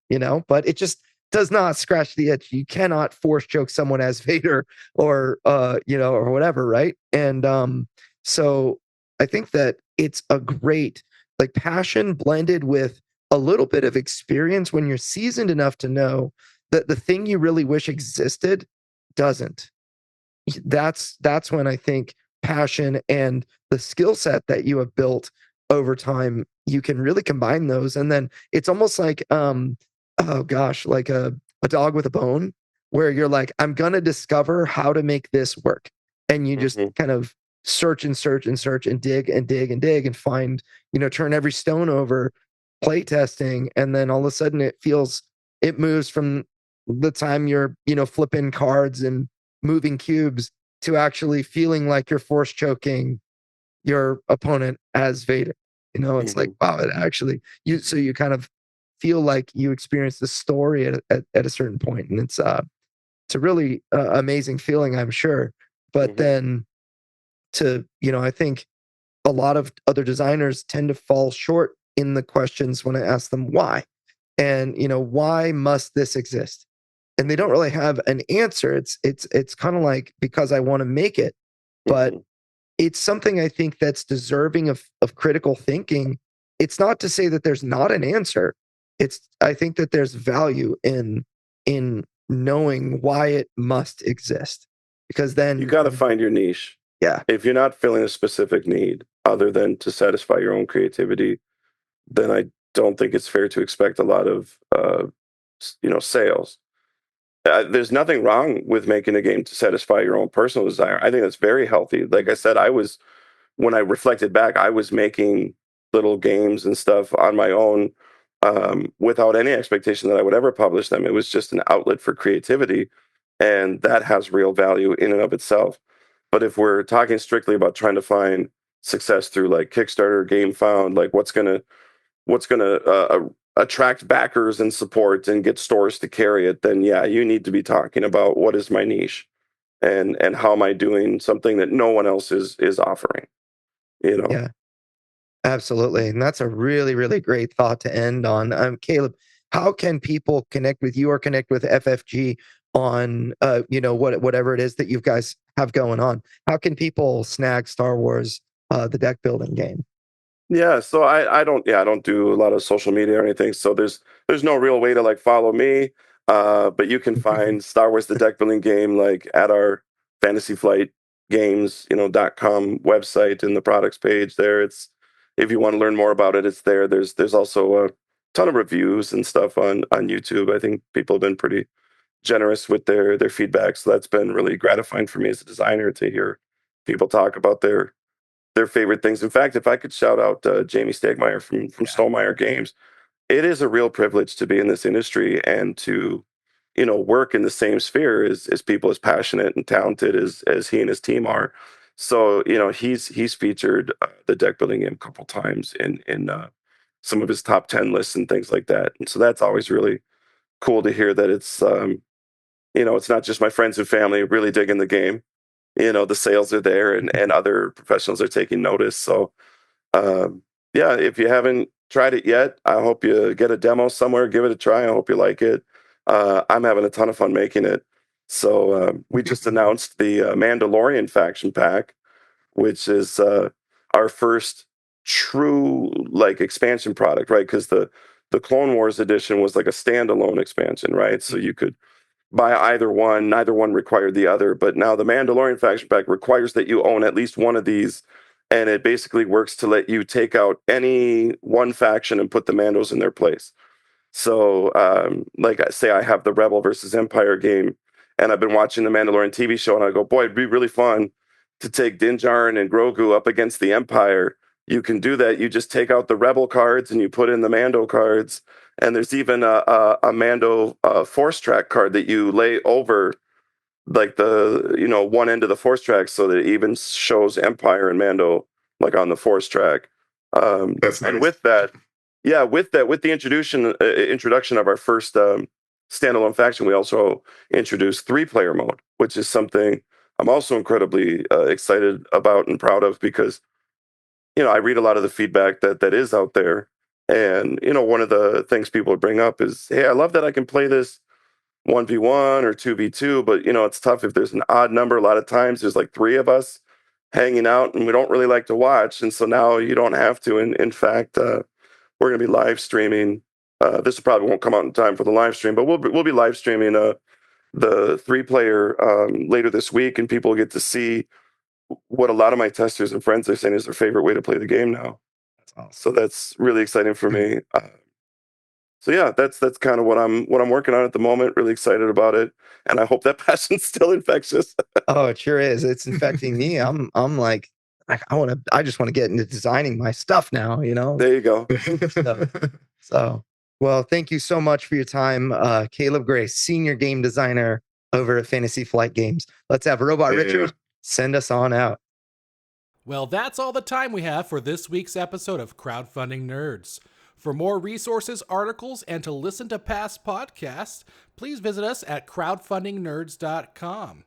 but it just does not scratch the itch. You cannot force choke someone as Vader or or whatever, right? And so I think that it's a great like passion blended with a little bit of experience when you're seasoned enough to know that the thing you really wish existed doesn't. That's when I think passion and the skill set that you have built over time, you can really combine those. And then it's almost like oh gosh, like a dog with a bone, where you're like, I'm gonna discover how to make this work. And you just kind of search and search and search and dig and dig and dig and find, turn every stone over, play testing, and then all of a sudden it moves from the time you're, flipping cards and moving cubes to actually feeling like you're force choking your opponent as Vader. It's like, wow, it actually you kind of feel like you experience the story at a certain point, and it's a really amazing feeling, I'm sure. But then I think a lot of other designers tend to fall short in the questions when I ask them why, and why must this exist? And they don't really have an answer. It's kind of like, because I want to make it, but it's something I think that's deserving of critical thinking. It's not to say that there's not an answer. I think that there's value in knowing why it must exist, because then You got to find your niche. Yeah. If you're not filling a specific need other than to satisfy your own creativity, then I don't think it's fair to expect a lot of sales. There's nothing wrong with making a game to satisfy your own personal desire. I think that's very healthy. Like I said, when I reflected back, I was making little games and stuff on my own without any expectation that I would ever publish them. It was just an outlet for creativity, and that has real value in and of itself. But if we're talking strictly about trying to find success through like Kickstarter, GameFound, like what's gonna attract backers and support and get stores to carry it, then yeah, you need to be talking about what is my niche and how am I doing something that no one else is offering. Yeah, absolutely. And that's a really, really great thought to end on. Caleb, how can people connect with you or connect with FFG on, whatever it is that you guys have going on? How can people snag Star Wars, the deck building game? Yeah, so I don't do a lot of social media or anything. So there's no real way to like follow me. But you can find Star Wars the deck building game like at our Fantasy Flight Games, .com website in the products page there. It's if you want to learn more about it, it's there. There's also a ton of reviews and stuff on YouTube. I think people have been pretty generous with their feedback. So that's been really gratifying for me as a designer to hear people talk about their favorite things. In fact, if I could shout out Jamie Stegmeyer from Stonemeyer Games, it is a real privilege to be in this industry and to, work in the same sphere as people as passionate and talented as he and his team are. So, he's featured the deck building game a couple times in some of his top 10 lists and things like that. And so that's always really cool to hear that it's not just my friends and family really digging the game. The sales are there and other professionals are taking notice. So, yeah, if you haven't tried it yet, I hope you get a demo somewhere, give it a try. I hope you like it. I'm having a ton of fun making it. So we just announced the Mandalorian faction pack, which is our first true like expansion product, right? Because the Clone Wars edition was like a standalone expansion, right? So you could buy either one. Neither one required the other. But now the Mandalorian faction pack requires that you own at least one of these. And it basically works to let you take out any one faction and put the Mandos in their place. So, like I say, I have the Rebel versus Empire game, and I've been watching the Mandalorian TV show, and I go, boy, it'd be really fun to take Din Djarin and Grogu up against the Empire. You can do that. You just take out the Rebel cards and you put in the Mando cards. And there's even a Mando force track card that you lay over like the one end of the force track so that it even shows Empire and Mando like on the force track. That's nice. And with that, with the introduction of our first standalone faction, we also introduced 3-player mode, which is something I'm also incredibly excited about and proud of because I read a lot of the feedback that is out there. And, one of the things people would bring up is, hey, I love that I can play this 1v1 or 2v2, but it's tough if there's an odd number. A lot of times there's like 3 of us hanging out and we don't really like to watch. And so now you don't have to. And in fact, we're going to be live streaming. This probably won't come out in time for the live stream, but we'll be live streaming the 3-player later this week, and people get to see what a lot of my testers and friends are saying is their favorite way to play the game now. That's awesome. So that's really exciting for me. So yeah, that's kind of what I'm working on at the moment. Really excited about it, and I hope that passion's still infectious. Oh, it sure is. It's infecting me. I'm like I just want to get into designing my stuff now. There you go. So, well, thank you so much for your time, Caleb Grace, senior game designer over at Fantasy Flight Games. Let's have Robot Richard send us on out. Well, that's all the time we have for this week's episode of Crowdfunding Nerds. For more resources, articles, and to listen to past podcasts, please visit us at crowdfundingnerds.com.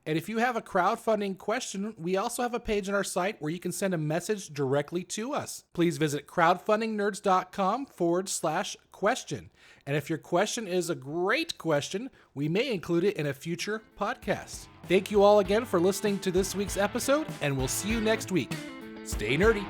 And if you have a crowdfunding question, we also have a page on our site where you can send a message directly to us. Please visit crowdfundingnerds.com/question. And if your question is a great question, we may include it in a future podcast. Thank you all again for listening to this week's episode, and we'll see you next week. Stay nerdy.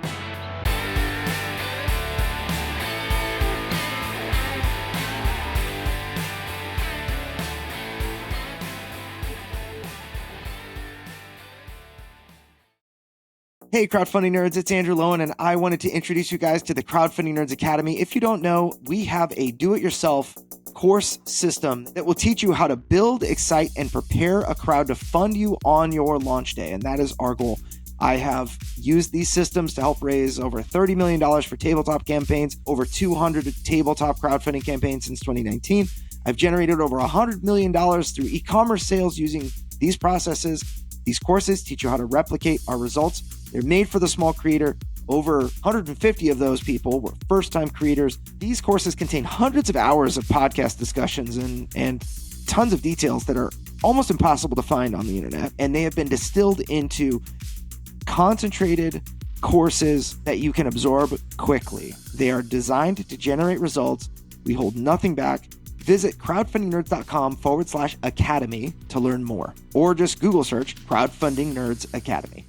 Hey, Crowdfunding Nerds, it's Andrew Lowen, and I wanted to introduce you guys to the Crowdfunding Nerds Academy. If you don't know, we have a do-it-yourself course system that will teach you how to build, excite, and prepare a crowd to fund you on your launch day, and that is our goal. I have used these systems to help raise over $30 million for tabletop campaigns, over 200 tabletop crowdfunding campaigns since 2019. I've generated over $100 million through e-commerce sales using these processes. These courses teach you how to replicate our results. They're made for the small creator. Over 150 of those people were first-time creators. These courses contain hundreds of hours of podcast discussions and tons of details that are almost impossible to find on the internet. And they have been distilled into concentrated courses that you can absorb quickly. They are designed to generate results. We hold nothing back. Visit crowdfundingnerds.com/academy to learn more, or just Google search Crowdfunding Nerds Academy.